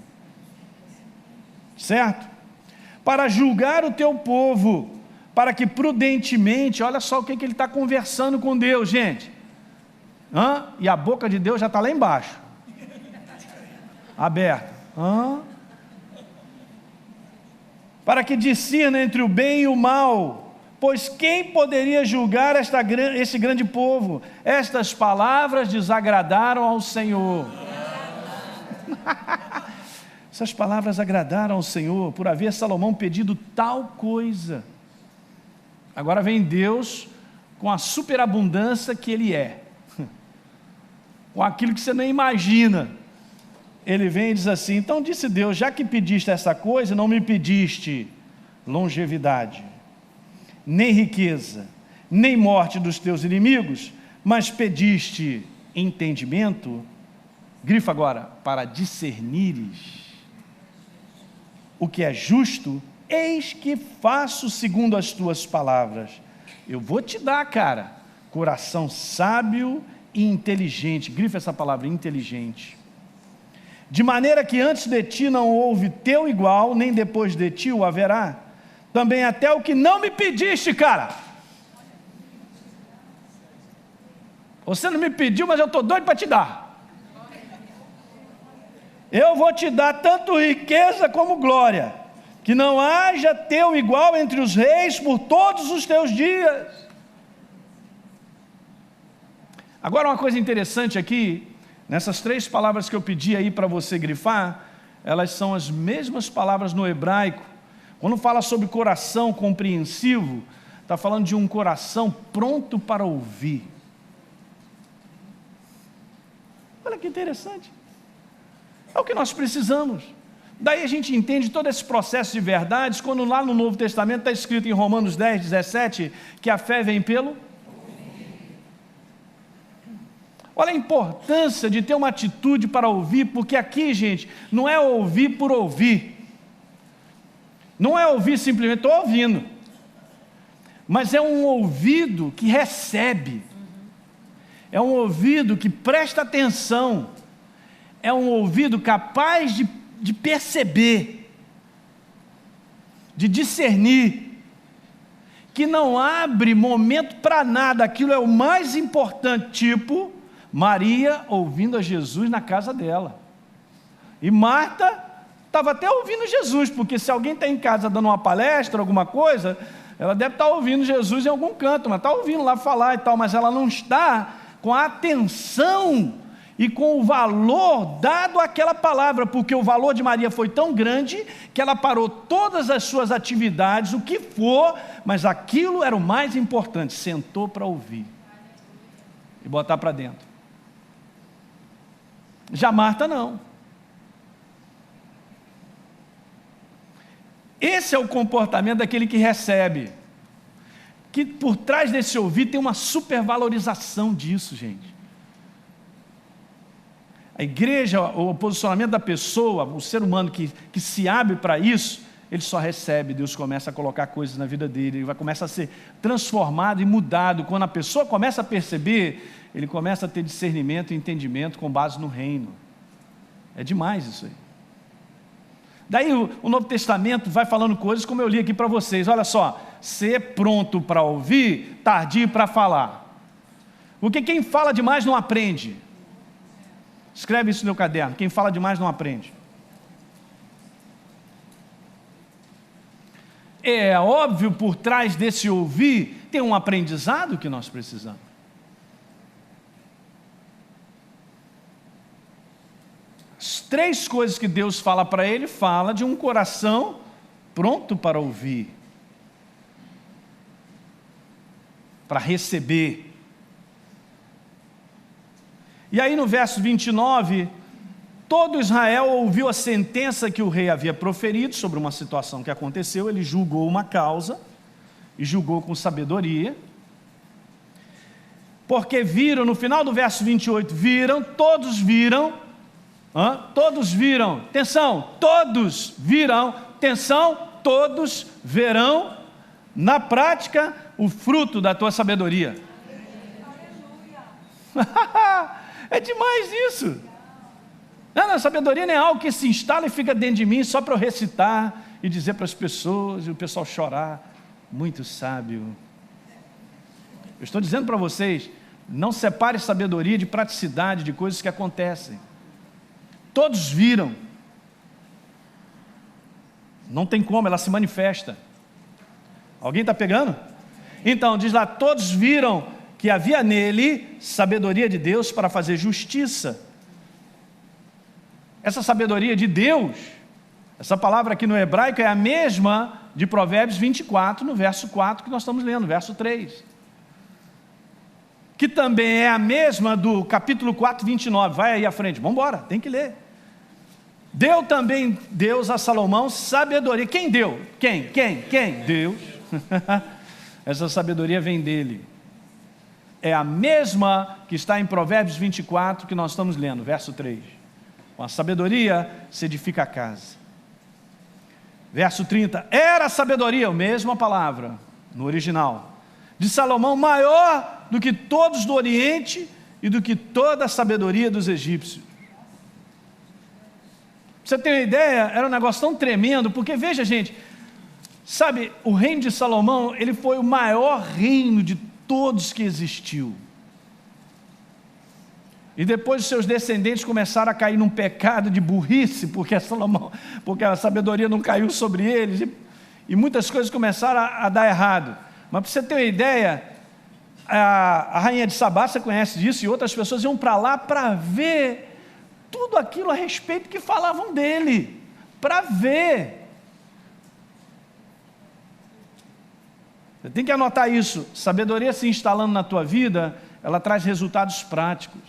certo? Para julgar o teu povo, para que prudentemente, olha só o que ele está conversando com Deus, gente, e a boca de Deus já está lá embaixo, aberta, para que discirna entre o bem e o mal, pois quem poderia julgar esse grande povo? Estas palavras desagradaram ao Senhor. Essas palavras agradaram ao Senhor, por haver Salomão pedido tal coisa. Agora vem Deus com a superabundância que Ele é, com aquilo que você nem imagina. Ele vem e diz assim, então disse Deus, já que pediste essa coisa, não me pediste longevidade, nem riqueza, nem morte dos teus inimigos, mas pediste entendimento, grifa agora, para discernires o que é justo, eis que faço segundo as tuas palavras. Eu vou te dar, cara, coração sábio e inteligente, grifa essa palavra, inteligente. De maneira que antes de ti não houve teu igual, nem depois de ti o haverá. Também até o que não me pediste, cara. Você não me pediu, mas eu estou doido para te dar. Eu vou te dar tanto riqueza como glória, que não haja teu igual entre os reis por todos os teus dias. Agora uma coisa interessante aqui, nessas 3 palavras que eu pedi aí para você grifar, elas são as mesmas palavras no hebraico. Quando fala sobre coração compreensivo, está falando de um coração pronto para ouvir. Olha que interessante. É o que nós precisamos. Daí a gente entende todo esse processo de verdades, quando lá no Novo Testamento está escrito em Romanos 10, 17, que a fé vem pelo... Olha a importância de ter uma atitude para ouvir, porque aqui, gente, não é ouvir por ouvir. Não é ouvir simplesmente, estou ouvindo. Mas é um ouvido que recebe. É um ouvido que presta atenção. É um ouvido capaz de perceber, de discernir, que não abre momento para nada. Aquilo é o mais importante, tipo Maria ouvindo a Jesus na casa dela, e Marta estava até ouvindo Jesus, porque se alguém está em casa dando uma palestra, alguma coisa, ela deve estar ouvindo Jesus em algum canto, mas está ouvindo lá falar e tal, mas ela não está com a atenção e com o valor dado àquela palavra, porque o valor de Maria foi tão grande que ela parou todas as suas atividades, o que for, mas aquilo era o mais importante, sentou para ouvir e botar para dentro. Já Marta não. Esse é o comportamento daquele que recebe, que por trás desse ouvir tem uma supervalorização disso, gente. A igreja, o posicionamento da pessoa, o ser humano que se abre para isso, ele só recebe, Deus começa a colocar coisas na vida dele, ele vai começar a ser transformado e mudado. Quando a pessoa começa a perceber, ele começa a ter discernimento e entendimento com base no reino. É demais isso aí. Daí o Novo Testamento vai falando coisas como eu li aqui para vocês. Olha só, ser pronto para ouvir, tardio para falar. Porque quem fala demais não aprende. Escreve isso no meu caderno, quem fala demais não aprende. É óbvio, por trás desse ouvir, tem um aprendizado que nós precisamos. As 3 coisas que Deus fala para ele, fala de um coração pronto para ouvir, para receber. E aí no verso 29, todo Israel ouviu a sentença que o rei havia proferido sobre uma situação que aconteceu, ele julgou uma causa, e julgou com sabedoria, porque viram, no final do verso 28, todos viram, atenção, todos virão, atenção, todos verão, na prática, o fruto da tua sabedoria. É demais isso. Não, a sabedoria não é algo que se instala e fica dentro de mim só para eu recitar e dizer para as pessoas e o pessoal chorar. Muito sábio. Eu estou dizendo para vocês, não separe sabedoria de praticidade, de coisas que acontecem. Todos viram. Não tem como, ela se manifesta. Alguém está pegando? Então, diz lá, todos viram que havia nele sabedoria de Deus para fazer justiça. Essa sabedoria de Deus, essa palavra aqui no hebraico é a mesma de Provérbios 24, no verso 4 que nós estamos lendo, verso 3. Que também é a mesma do capítulo 4, 29. Vai aí à frente, vamos embora, tem que ler. Deu também Deus a Salomão sabedoria. Quem deu? Quem? Deus. Essa sabedoria vem dele. É a mesma que está em Provérbios 24 que nós estamos lendo, verso 3. Com a sabedoria se edifica a casa. Verso 30, era a sabedoria, a mesma palavra, no original, de Salomão maior do que todos do Oriente e do que toda a sabedoria dos egípcios. Pra você ter uma ideia, era um negócio tão tremendo, porque veja gente, sabe, o reino de Salomão, ele foi o maior reino de todos que existiu. E depois os seus descendentes começaram a cair num pecado de burrice, porque a sabedoria não caiu sobre eles, e muitas coisas começaram a dar errado. Mas para você ter uma ideia, a rainha de Sabá, você conhece disso, e outras pessoas iam para lá para ver tudo aquilo a respeito que falavam dele, para ver. Você tem que anotar isso. Sabedoria se instalando na tua vida, ela traz resultados práticos.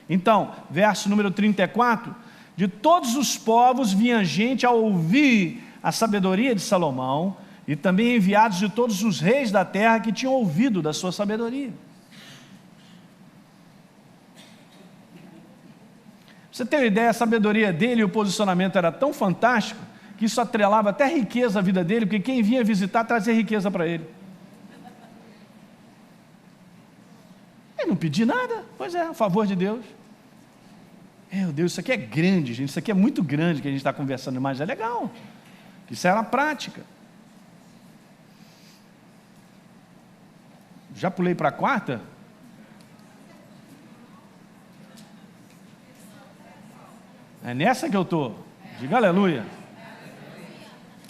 Então, verso número 34, de todos os povos vinha gente a ouvir a sabedoria de Salomão, e também enviados de todos os reis da terra que tinham ouvido da sua sabedoria. Você tem uma ideia, a sabedoria dele e o posicionamento era tão fantástico, que isso atrelava até riqueza à vida dele, porque quem vinha visitar trazia riqueza para ele. Ele não pedia nada, pois é, a favor de Deus. Meu Deus, isso aqui é grande, gente, isso aqui é muito grande que a gente está conversando, mas é legal. Isso era a prática. Já pulei para a quarta? É nessa que eu estou. Diga aleluia.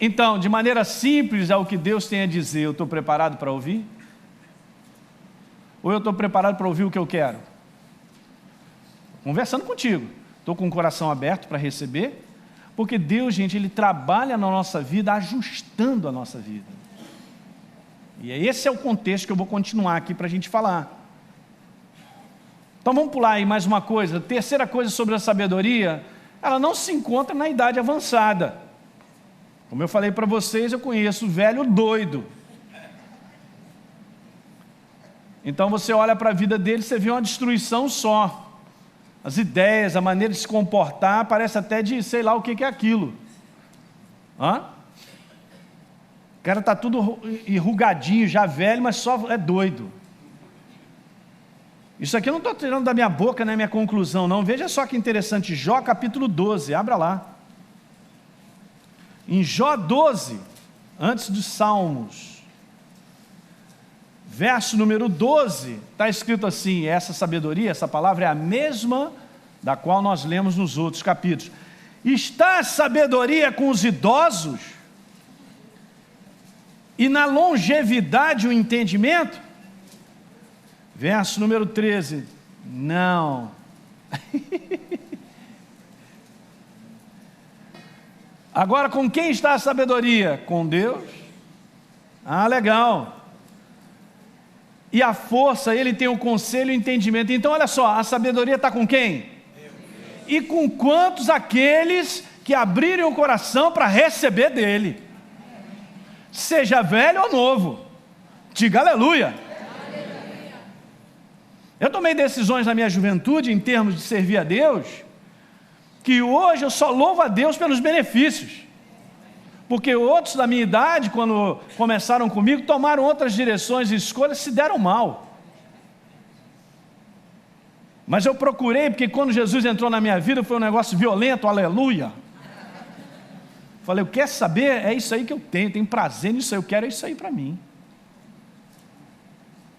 Então, de maneira simples, é o que Deus tem a dizer. Eu estou preparado para ouvir? Ou eu estou preparado para ouvir o que eu quero? conversando contigo. Estou com o coração aberto para receber, porque Deus, gente, Ele trabalha na nossa vida, ajustando a nossa vida. E esse é o contexto que eu vou continuar aqui para a gente falar. Então vamos pular aí mais uma coisa. Terceira coisa sobre a sabedoria, ela não se encontra na idade avançada. Como eu falei para vocês, eu conheço o velho doido. Então você olha para a vida dele, você vê uma destruição só. As ideias, a maneira de se comportar, parece até de sei lá o que é aquilo. O cara está tudo enrugadinho, já velho, mas só é doido. Isso aqui eu não estou tirando da minha boca, né, minha conclusão, não. Veja só que interessante, Jó capítulo 12, abra lá. Em Jó 12, antes dos Salmos, verso número 12, está escrito assim, essa sabedoria, essa palavra é a mesma da qual nós lemos nos outros capítulos. Está a sabedoria com os idosos? E na longevidade o entendimento? Verso número 13, não. Agora, com quem está a sabedoria? Com Deus? Legal. E a força, Ele tem o conselho e o entendimento. Então, olha só, a sabedoria está com quem? Deus. E com quantos aqueles que abrirem o coração para receber dEle? Seja velho ou novo. Diga aleluia. Eu tomei decisões na minha juventude, em termos de servir a Deus, que hoje eu só louvo a Deus pelos benefícios. Porque outros da minha idade, quando começaram comigo, tomaram outras direções e escolhas, se deram mal. Mas eu procurei, porque quando Jesus entrou na minha vida, foi um negócio violento, aleluia. Falei, eu quero saber, é isso aí que eu tenho prazer nisso aí, eu quero isso aí para mim.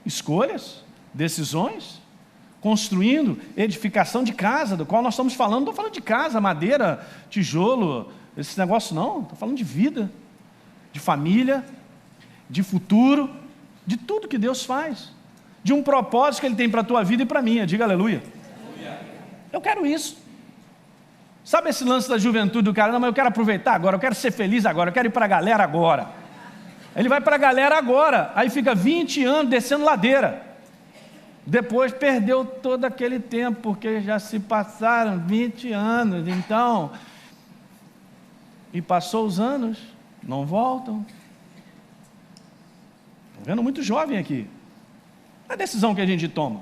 Escolhas, decisões, construindo edificação de casa, do qual nós estamos falando. Não estou falando de casa, madeira, tijolo, esse negócio não. Estou falando de vida, de família, de futuro, de tudo que Deus faz, de um propósito que Ele tem para a tua vida e para a minha. Diga aleluia. Eu quero isso. Sabe esse lance da juventude do cara? Não, mas eu quero aproveitar agora, eu quero ser feliz agora, eu quero ir para a galera agora. Ele vai para a galera agora, aí fica 20 anos descendo ladeira. Depois perdeu todo aquele tempo, porque já se passaram 20 anos, então, e passou os anos, não voltam. Estou vendo muito jovem aqui. A decisão que a gente toma.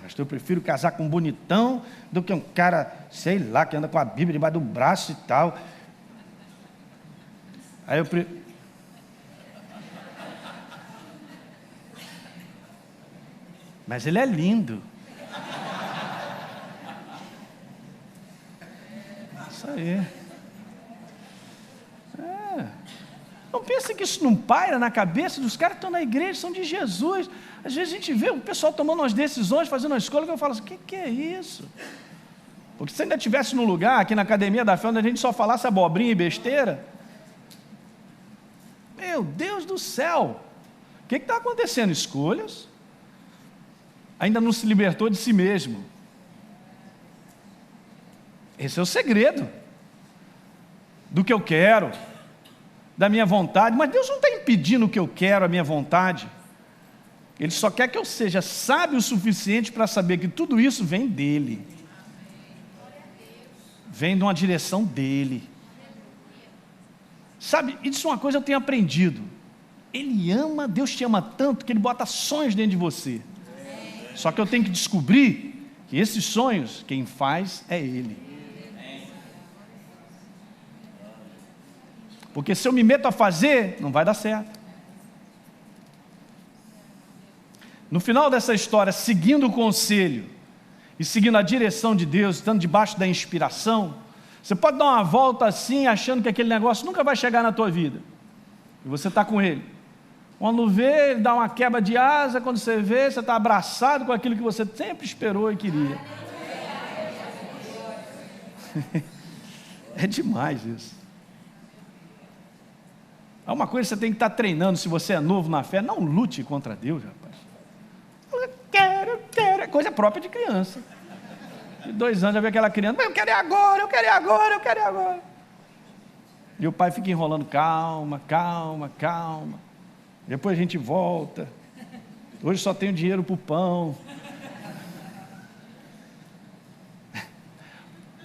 Mas eu prefiro casar com um bonitão do que um cara, sei lá, que anda com a Bíblia debaixo do braço e tal. Aí eu Mas ele é lindo. Isso aí. Não pense que isso não paira na cabeça dos caras que estão na igreja, são de Jesus. Às vezes a gente vê o pessoal tomando umas decisões, fazendo uma escolha, que eu falo assim, o que é isso? Porque se ainda estivesse num lugar, aqui na Academia da Fé, onde a gente só falasse abobrinha e besteira, meu Deus do céu, o que está acontecendo? Escolhas, ainda não se libertou de si mesmo. Esse é o segredo do que eu quero, da minha vontade. Mas Deus não está impedindo o que eu quero, a minha vontade. Ele só quer que eu seja sábio o suficiente para saber que tudo isso vem dEle, vem de uma direção dEle. Sabe, isso é uma coisa que eu tenho aprendido. Ele ama, Deus te ama tanto que Ele bota sonhos dentro de você. Só que eu tenho que descobrir que esses sonhos, quem faz é Ele. Porque se eu me meto a fazer, não vai dar certo. No final dessa história, seguindo o conselho e seguindo a direção de Deus, estando debaixo da inspiração, você pode dar uma volta assim, achando que aquele negócio nunca vai chegar na tua vida. E você está com ele. Quando vê, ele dá uma quebra de asa, quando você vê, você está abraçado com aquilo que você sempre esperou e queria. É demais isso. Há uma coisa que você tem que estar treinando, se você é novo na fé, não lute contra Deus, rapaz. coisa própria de criança. De 2 anos já vê aquela criança, eu quero ir agora, eu quero ir agora, eu quero ir agora. E o pai fica enrolando, calma, calma, calma. Depois a gente volta. Hoje só tenho dinheiro para o pão.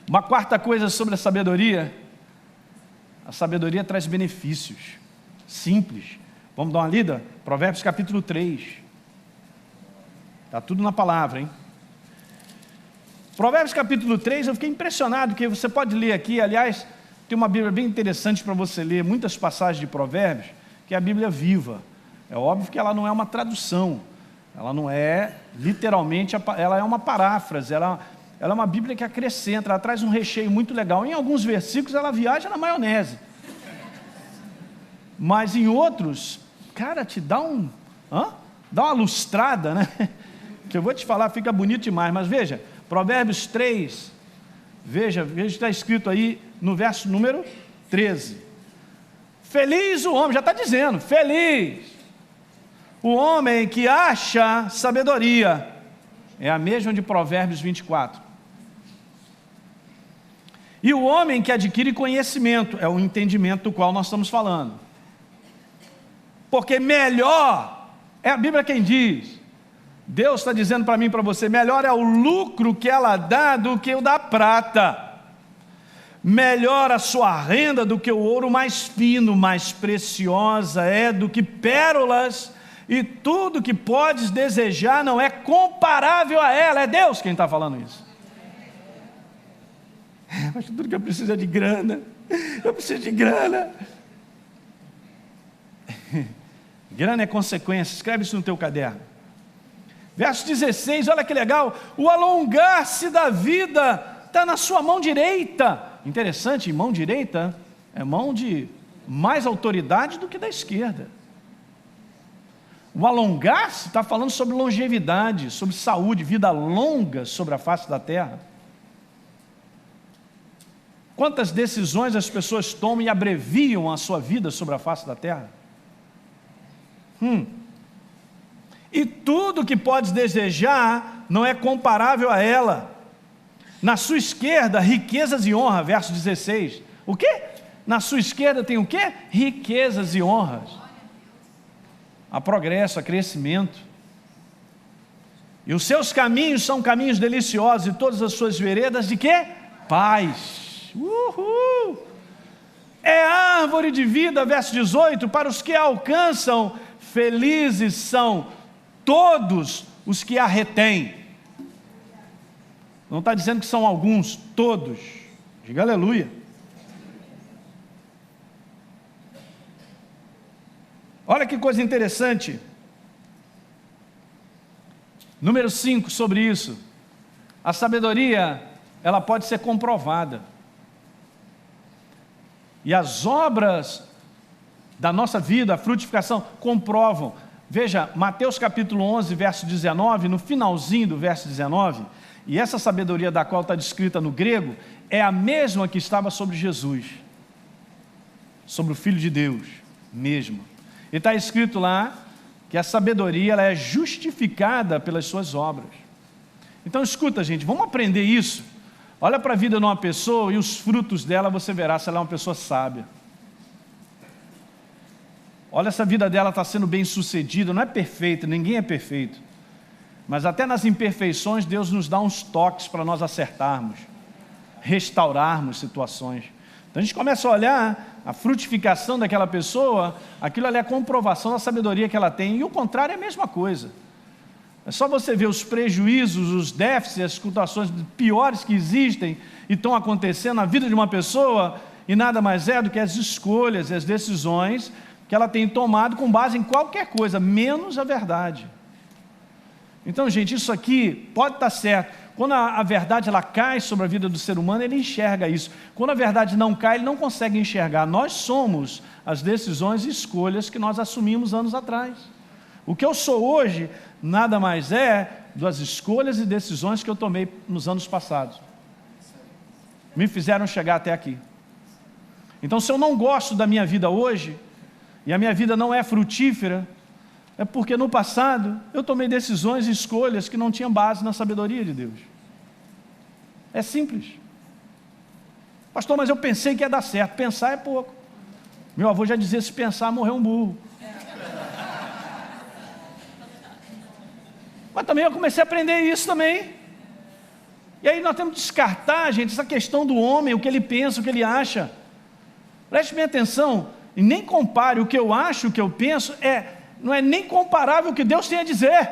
Uma quarta coisa sobre a sabedoria traz benefícios, simples. Vamos dar uma lida? Provérbios capítulo 3. Está tudo na palavra, hein? Provérbios capítulo 3, eu fiquei impressionado, porque você pode ler aqui, aliás, tem uma Bíblia bem interessante para você ler, muitas passagens de Provérbios, que é a Bíblia viva. É óbvio que ela não é uma tradução, ela não é literalmente, ela é uma paráfrase, ela é uma Bíblia que acrescenta, ela traz um recheio muito legal. Em alguns versículos ela viaja na maionese, mas em outros, cara, te dá uma lustrada, né? Que eu vou te falar, fica bonito demais, mas veja, Provérbios 3, veja está escrito aí no verso número 13. Feliz o homem, já está dizendo, feliz o homem que acha sabedoria. É a mesma de Provérbios 24. E o homem que adquire conhecimento, é o entendimento do qual nós estamos falando. Porque melhor, é a Bíblia quem diz, Deus está dizendo para mim e para você, melhor é o lucro que ela dá do que o da prata. Melhor a sua renda do que o ouro mais fino, mais preciosa é do que pérolas, e tudo que podes desejar não é comparável a ela. É Deus quem está falando isso. Mas tudo que eu preciso é de grana. Eu preciso de grana. Grana é consequência. Escreve isso no teu caderno. Verso 16, olha que legal. O alongar-se da vida está na sua mão direita. Interessante, mão direita é mão de mais autoridade do que da esquerda. O alongar-se está falando sobre longevidade, sobre saúde, vida longa sobre a face da terra. Quantas decisões as pessoas tomam e abreviam a sua vida sobre a face da terra? E tudo que podes desejar não é comparável a ela. Na sua esquerda, riquezas e honra, verso 16. O quê? Na sua esquerda tem o quê? Riquezas e honras. A progresso, a crescimento. E os seus caminhos são caminhos deliciosos, e todas as suas veredas de quê? Paz. Uhul! É árvore de vida, verso 18, para os que a alcançam, felizes são todos os que a retêm. Não está dizendo que são alguns, todos. Diga aleluia. Olha que coisa interessante. Número 5 sobre isso. A sabedoria, ela pode ser comprovada. E as obras da nossa vida, a frutificação, comprovam. Veja, Mateus capítulo 11, verso 19, no finalzinho do verso 19, e essa sabedoria da qual está descrita no grego, é a mesma que estava sobre Jesus, sobre o Filho de Deus, mesmo. E está escrito lá, que a sabedoria ela é justificada pelas suas obras. Então escuta, gente, vamos aprender isso. Olha para a vida de uma pessoa e os frutos dela você verá se ela é uma pessoa sábia. Olha, essa vida dela está sendo bem sucedida, não é perfeita, ninguém é perfeito. Mas até nas imperfeições Deus nos dá uns toques para nós acertarmos, restaurarmos situações. Então a gente começa a olhar a frutificação daquela pessoa, aquilo ali é a comprovação da sabedoria que ela tem, e o contrário é a mesma coisa. É só você ver os prejuízos, os déficits, as situações piores que existem e estão acontecendo na vida de uma pessoa, e nada mais é do que as escolhas e as decisões que ela tem tomado com base em qualquer coisa, menos a verdade. Então, gente, isso aqui pode estar certo. Quando a verdade ela cai sobre a vida do ser humano, ele enxerga isso. Quando a verdade não cai, ele não consegue enxergar. Nós somos as decisões e escolhas que nós assumimos anos atrás. O que eu sou hoje, nada mais é das escolhas e decisões que eu tomei nos anos passados. Me fizeram chegar até aqui. Então, se eu não gosto da minha vida hoje, e a minha vida não é frutífera, é porque no passado eu tomei decisões e escolhas que não tinham base na sabedoria de Deus. É simples. Pastor, mas eu pensei que ia dar certo. Pensar é pouco. Meu avô já dizia, se pensar, morreu um burro. Mas também eu comecei a aprender isso também. E aí nós temos que descartar, gente, essa questão do homem, o que ele pensa, o que ele acha. Preste bem atenção e nem compare o que eu acho, o que eu penso, não é nem comparável ao que Deus tem a dizer.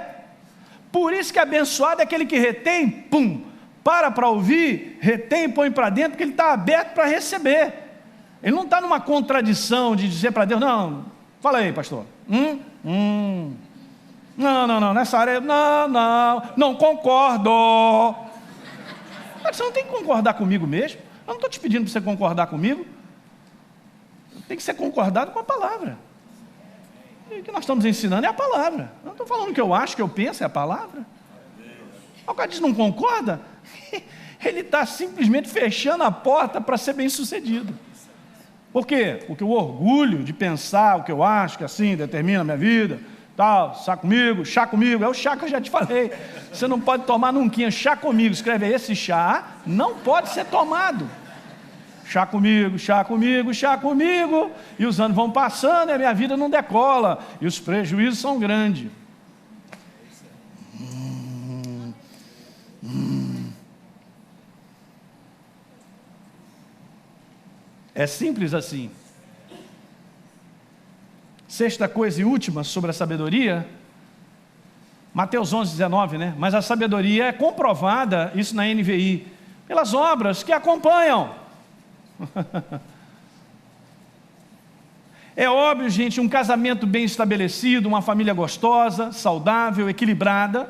Por isso que abençoado é aquele que retém, para ouvir, retém e põe para dentro, porque ele está aberto para receber. Ele não está numa contradição de dizer para Deus, não, fala aí, pastor. Não, nessa área, não concordo. Mas você não tem que concordar comigo mesmo. Eu não estou te pedindo para você concordar comigo. Tem que ser concordado com a palavra. E o que nós estamos ensinando é a palavra. Eu não estou falando o que eu acho, o que eu penso, é a palavra. O cara diz não concorda, ele está simplesmente fechando a porta para ser bem sucedido. Por quê? Porque o orgulho de pensar o que eu acho, que assim determina a minha vida, tal, chá comigo, é o chá que eu já te falei. Você não pode tomar nunca, chá comigo, escreve aí, esse chá não pode ser tomado. Chá comigo, e os anos vão passando e a minha vida não decola, e os prejuízos são grandes. É simples assim. Sexta coisa e última sobre a sabedoria, Mateus 11:19, né? Mas a sabedoria é comprovada, isso na NVI, pelas obras que acompanham. É óbvio, gente, um casamento bem estabelecido, uma família gostosa, saudável, equilibrada.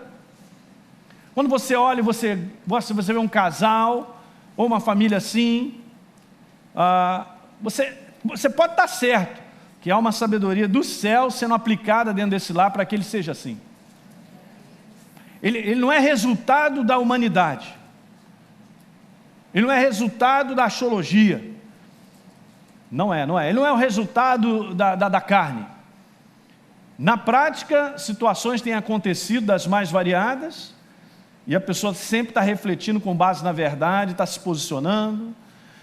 Quando você olha, você vê um casal, ou uma família assim, você pode estar certo que há uma sabedoria do céu sendo aplicada dentro desse lar para que ele seja assim. Ele não é resultado da humanidade, ele não é resultado da axiologia, ele não é o resultado da carne. Na prática, situações têm acontecido das mais variadas, e a pessoa sempre está refletindo com base na verdade, está se posicionando.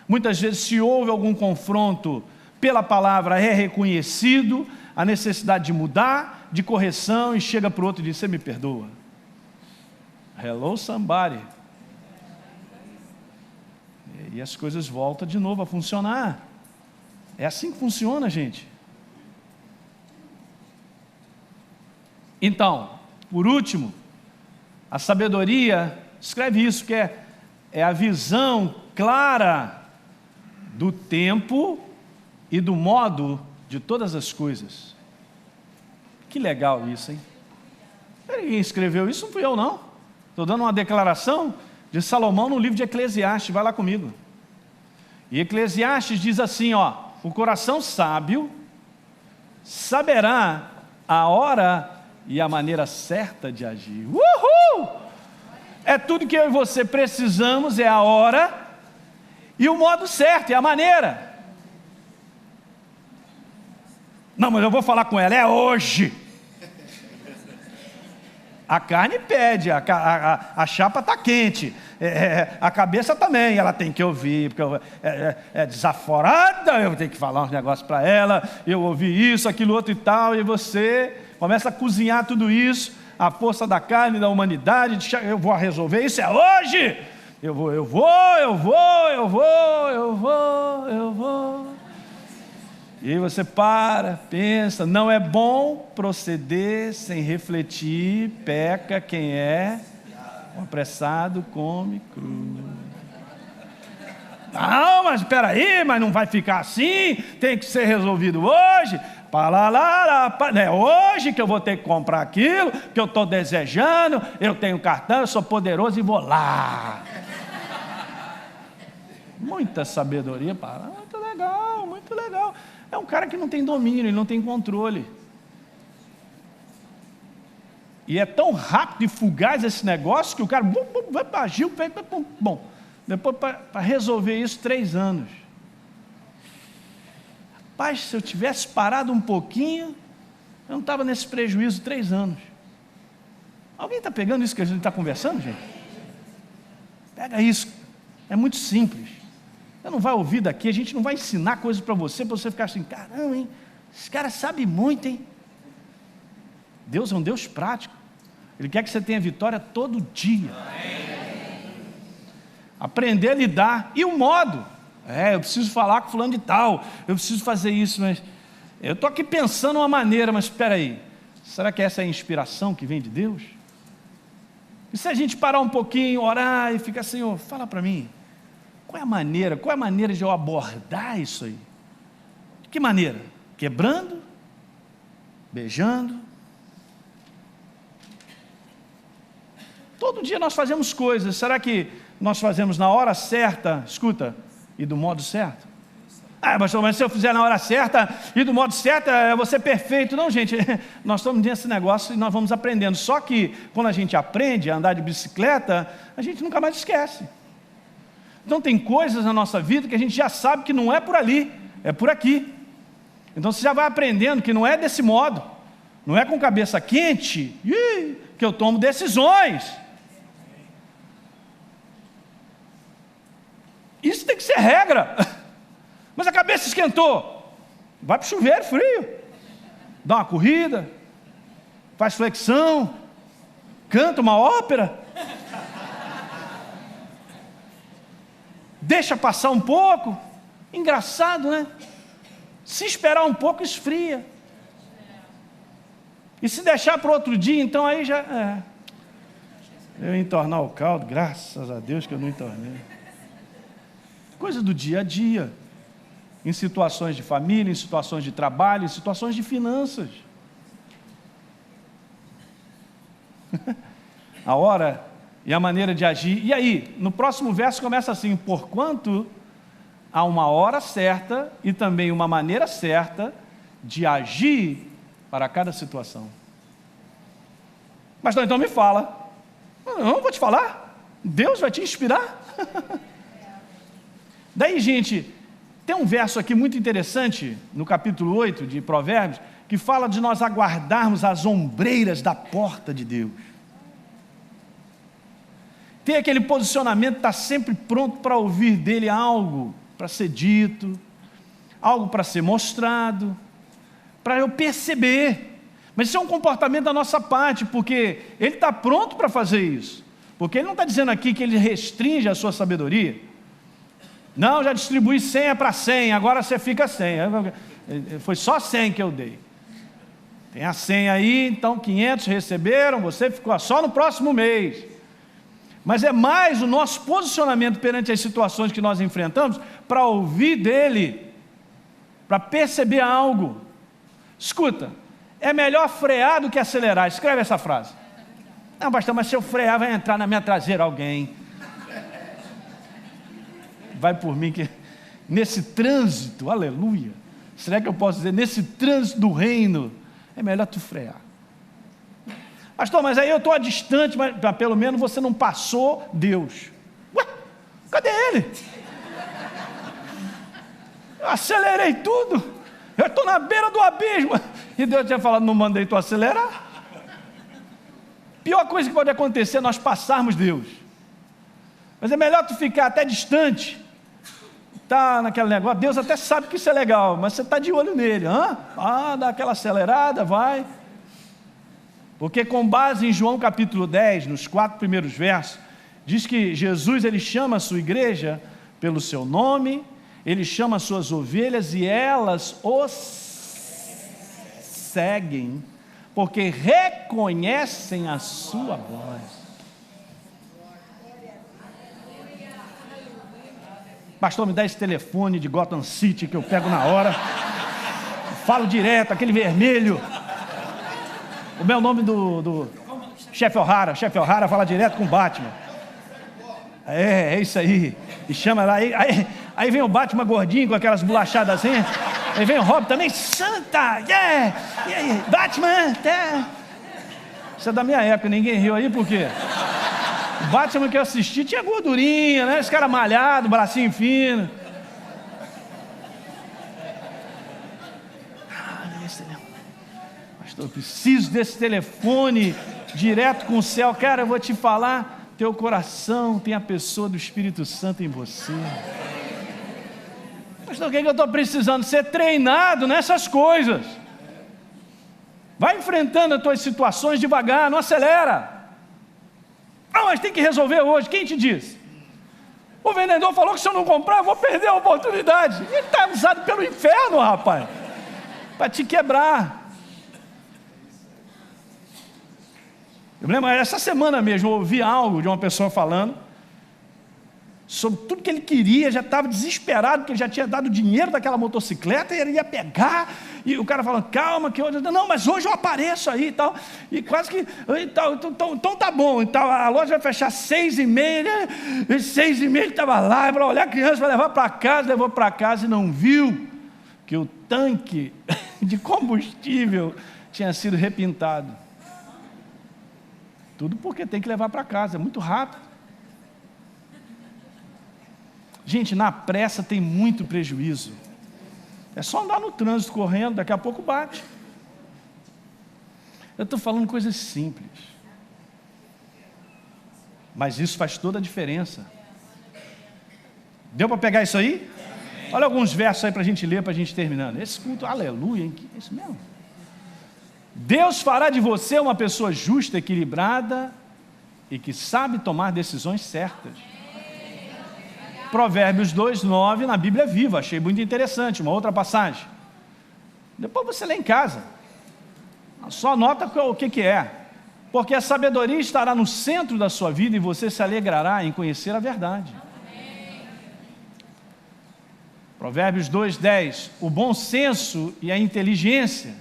Muitas vezes, se houve algum confronto pela palavra, é reconhecido a necessidade de mudar, de correção, e chega para o outro e diz, você me perdoa? Hello somebody. E as coisas voltam de novo a funcionar. É assim que funciona, gente. Então, por último, a sabedoria, escreve isso, que é a visão clara do tempo e do modo de todas as coisas. Que legal isso, hein? Quem escreveu isso não fui eu, não. Estou dando uma declaração de Salomão no livro de Eclesiastes, vai lá comigo. E Eclesiastes diz assim, o coração sábio saberá a hora e a maneira certa de agir. Uhul! É tudo que eu e você precisamos, é a hora e o modo certo, é a maneira. Não, mas eu vou falar com ela, é hoje. A carne pede, a chapa está quente, a cabeça também, ela tem que ouvir, porque é desaforada, eu tenho que falar uns negócios para ela, eu ouvi isso, aquilo, outro e tal, e você começa a cozinhar tudo isso, a força da carne, da humanidade, eu vou resolver isso, é hoje, eu vou. E aí você para, pensa, não é bom proceder sem refletir, peca quem é apressado, come cru. Não, mas espera aí, mas não vai ficar assim, tem que ser resolvido hoje. É hoje que eu vou ter que comprar aquilo que eu estou desejando, eu tenho cartão, eu sou poderoso e vou lá. Muita sabedoria, muito legal, muito legal. É um cara que não tem domínio, ele não tem controle. E é tão rápido e fugaz esse negócio que o cara vai para Gil, bom, depois para resolver isso 3 anos. Rapaz, se eu tivesse parado um pouquinho, Eu não estava nesse prejuízo 3 anos. Alguém está pegando isso que a gente está conversando, gente? Pega isso. É muito simples. Você não vai ouvir daqui, a gente não vai ensinar coisas para você ficar assim, caramba, hein? Esse cara sabe muito, hein? Deus é um Deus prático. Ele quer que você tenha vitória todo dia. Aprender a lidar. E o modo. Eu preciso falar com fulano de tal. Eu preciso fazer isso, mas... Eu estou aqui pensando uma maneira, mas espera aí. Será que essa é a inspiração que vem de Deus? E se a gente parar um pouquinho, orar e ficar, Senhor, fala para mim. Qual é a maneira de eu abordar isso aí? De que maneira? Quebrando? Beijando? Todo dia nós fazemos coisas. Será que nós fazemos na hora certa, escuta, e do modo certo? Pastor, mas se eu fizer na hora certa e do modo certo, eu vou ser perfeito. Não, gente, nós estamos nesse negócio e nós vamos aprendendo. Só que quando a gente aprende a andar de bicicleta, a gente nunca mais esquece. Então tem coisas na nossa vida que a gente já sabe que não é por ali, é por aqui. Então você já vai aprendendo que não é desse modo, não é com cabeça quente que eu tomo decisões. Isso tem que ser regra. Mas a cabeça esquentou. Vai para o chuveiro frio. Dá uma corrida. Faz flexão. Canta uma ópera. Deixa passar um pouco. Engraçado, né? Se esperar um pouco, esfria. E se deixar para outro dia, então aí já... Eu entornar o caldo, graças a Deus que eu não entornei. Coisa do dia a dia. Em situações de família, em situações de trabalho, em situações de finanças. A hora e a maneira de agir. E aí, no próximo verso começa assim: porquanto há uma hora certa e também uma maneira certa de agir para cada situação. Mas então me fala. Não vou te falar. Deus vai te inspirar. Daí, gente... Tem um verso aqui muito interessante, no capítulo 8 de Provérbios, que fala de nós aguardarmos as ombreiras da porta de Deus. Tem aquele posicionamento, está sempre pronto para ouvir dele algo para ser dito, algo para ser mostrado, para eu perceber. Mas isso é um comportamento da nossa parte, porque ele está pronto para fazer isso. Porque ele não está dizendo aqui que ele restringe a sua sabedoria. Não, já distribuí 100 para 100, agora você fica 100. Foi só 100 que eu dei. Tem a 100 aí, então 500 receberam, você ficou só no próximo mês. Mas é mais o nosso posicionamento perante as situações que nós enfrentamos, para ouvir dele, para perceber algo. Escuta, é melhor frear do que acelerar. Escreve essa frase. Não, pastor, mas se eu frear vai entrar na minha traseira alguém. Vai por mim que nesse trânsito, aleluia, será que eu posso dizer, nesse trânsito do reino, é melhor tu frear. Pastor, mas aí eu estou distante, mas pelo menos você não passou Deus. Ué, cadê ele? Eu acelerei tudo, eu estou na beira do abismo, e Deus tinha falado, não mandei tu acelerar. Pior coisa que pode acontecer é nós passarmos Deus. Mas é melhor tu ficar até distante, tá naquele negócio, Deus até sabe que isso é legal, mas você está de olho nele, dá aquela acelerada, vai. Porque com base em João capítulo 10, nos 4 primeiros versos, diz que Jesus, ele chama a sua igreja pelo seu nome, ele chama as suas ovelhas e elas os seguem, porque reconhecem a sua voz. Pastor, me dá esse telefone de Gotham City que eu pego na hora. Falo direto, aquele vermelho. O meu nome do chefe O'Hara. Chefe O'Hara fala direto com o Batman. É isso aí. E chama lá. Aí vem o Batman gordinho com aquelas bolachadas assim. Aí vem o Robin também. Santa! Yeah! E aí, Batman! Tá. Isso é da minha época, ninguém riu aí por quê? O Batman que eu assisti tinha gordurinha, né? Esse cara malhado, bracinho fino. eu preciso desse telefone direto com o céu. Cara, eu vou te falar, teu coração tem a pessoa do Espírito Santo em você. Pastor, o que eu estou precisando? Ser treinado nessas coisas. Vai enfrentando as tuas situações devagar, não acelera. Ah, mas tem que resolver hoje. Quem te disse? O vendedor falou que se eu não comprar, eu vou perder a oportunidade. Ele está usado pelo inferno, rapaz, para te quebrar. Eu me lembro, essa semana mesmo, eu ouvi algo de uma pessoa falando sobre tudo que ele queria, já estava desesperado, porque ele já tinha dado dinheiro daquela motocicleta, e ele ia pegar, e o cara falando, calma, que hoje, não, mas hoje eu apareço aí e tal, e quase que, e tal, então tá bom, então a loja vai fechar 6h30, né? 6h30 ele estava lá, para olhar a criança, para levar para casa, levou para casa e não viu que o tanque de combustível tinha sido repintado. Tudo porque tem que levar para casa, é muito rápido. Gente, na pressa tem muito prejuízo. É só andar no trânsito correndo, daqui a pouco bate. Eu estou falando coisas simples, mas isso faz toda a diferença. Deu para pegar isso aí? Olha alguns versos aí para a gente ler, para a gente terminando. Esse culto, aleluia, hein? É isso mesmo. Deus fará de você uma pessoa justa, equilibrada e que sabe tomar decisões certas. Provérbios 2:9 na Bíblia Viva, achei muito interessante, uma outra passagem. Depois você lê em casa, só anota o que é. Porque a sabedoria estará no centro da sua vida e você se alegrará em conhecer a verdade. Provérbios 2:10, o bom senso e a inteligência,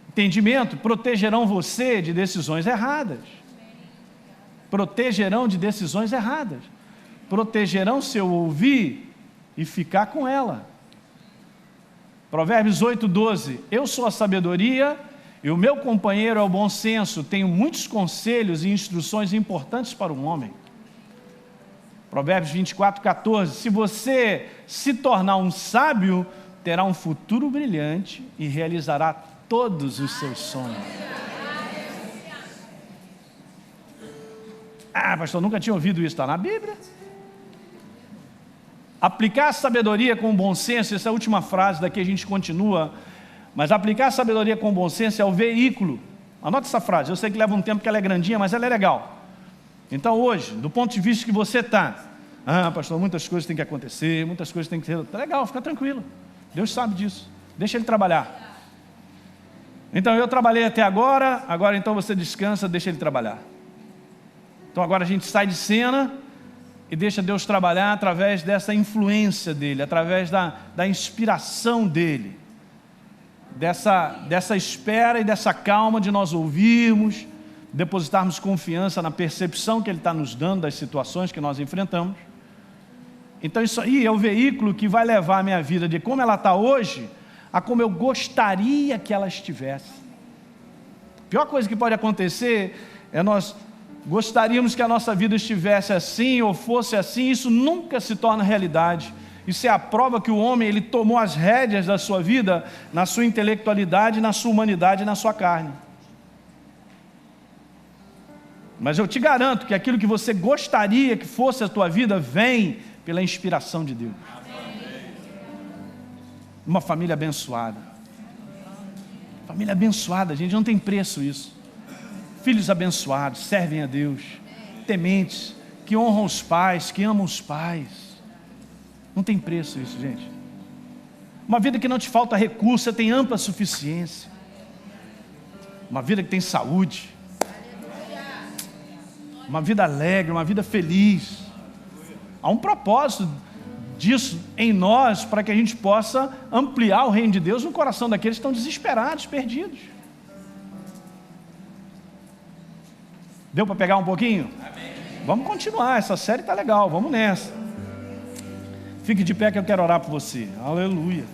entendimento, protegerão você de decisões erradas. Protegerão de decisões erradas. Protegerão se eu ouvir e ficar com ela. Provérbios 8:12, eu sou a sabedoria e o meu companheiro é o bom senso, tenho muitos conselhos e instruções importantes para um homem. Provérbios 24:14, se você se tornar um sábio, terá um futuro brilhante e realizará todos os seus sonhos. Ah, pastor, nunca tinha ouvido isso, está na Bíblia. Aplicar a sabedoria com bom senso, essa é a última frase, daqui a gente continua, mas aplicar a sabedoria com bom senso é o veículo. Anota essa frase, eu sei que leva um tempo, que ela é grandinha, mas ela é legal. Então hoje, do ponto de vista que você está, pastor, muitas coisas têm que acontecer, muitas coisas têm que ser, tá legal, fica tranquilo, Deus sabe disso, deixa Ele trabalhar. Então eu trabalhei até agora então você descansa, deixa Ele trabalhar. Então agora a gente sai de cena e deixa Deus trabalhar através dessa influência dEle, através da inspiração dEle, dessa espera e dessa calma de nós ouvirmos, depositarmos confiança na percepção que Ele está nos dando das situações que nós enfrentamos. Então isso aí é o veículo que vai levar a minha vida de como ela está hoje, a como eu gostaria que ela estivesse. A pior coisa que pode acontecer é nós gostaríamos que a nossa vida estivesse assim ou fosse assim, isso nunca se torna realidade. Isso é a prova que o homem, ele tomou as rédeas da sua vida, na sua intelectualidade, na sua humanidade e na sua carne. Mas eu te garanto que aquilo que você gostaria que fosse a tua vida, vem pela inspiração de Deus. Uma família abençoada. Família abençoada, gente, não tem preço isso. Filhos abençoados, servem a Deus, tementes, que honram os pais, que amam os pais. Não tem preço isso, gente. Uma vida que não te falta recurso, você tem ampla suficiência. Uma vida que tem saúde. Uma vida alegre, uma vida feliz. Há um propósito disso em nós, para que a gente possa ampliar o reino de Deus no coração daqueles que estão desesperados, perdidos. Deu para pegar um pouquinho? Amém. Vamos continuar, essa série está legal, vamos nessa. Fique de pé que eu quero orar por você. Aleluia.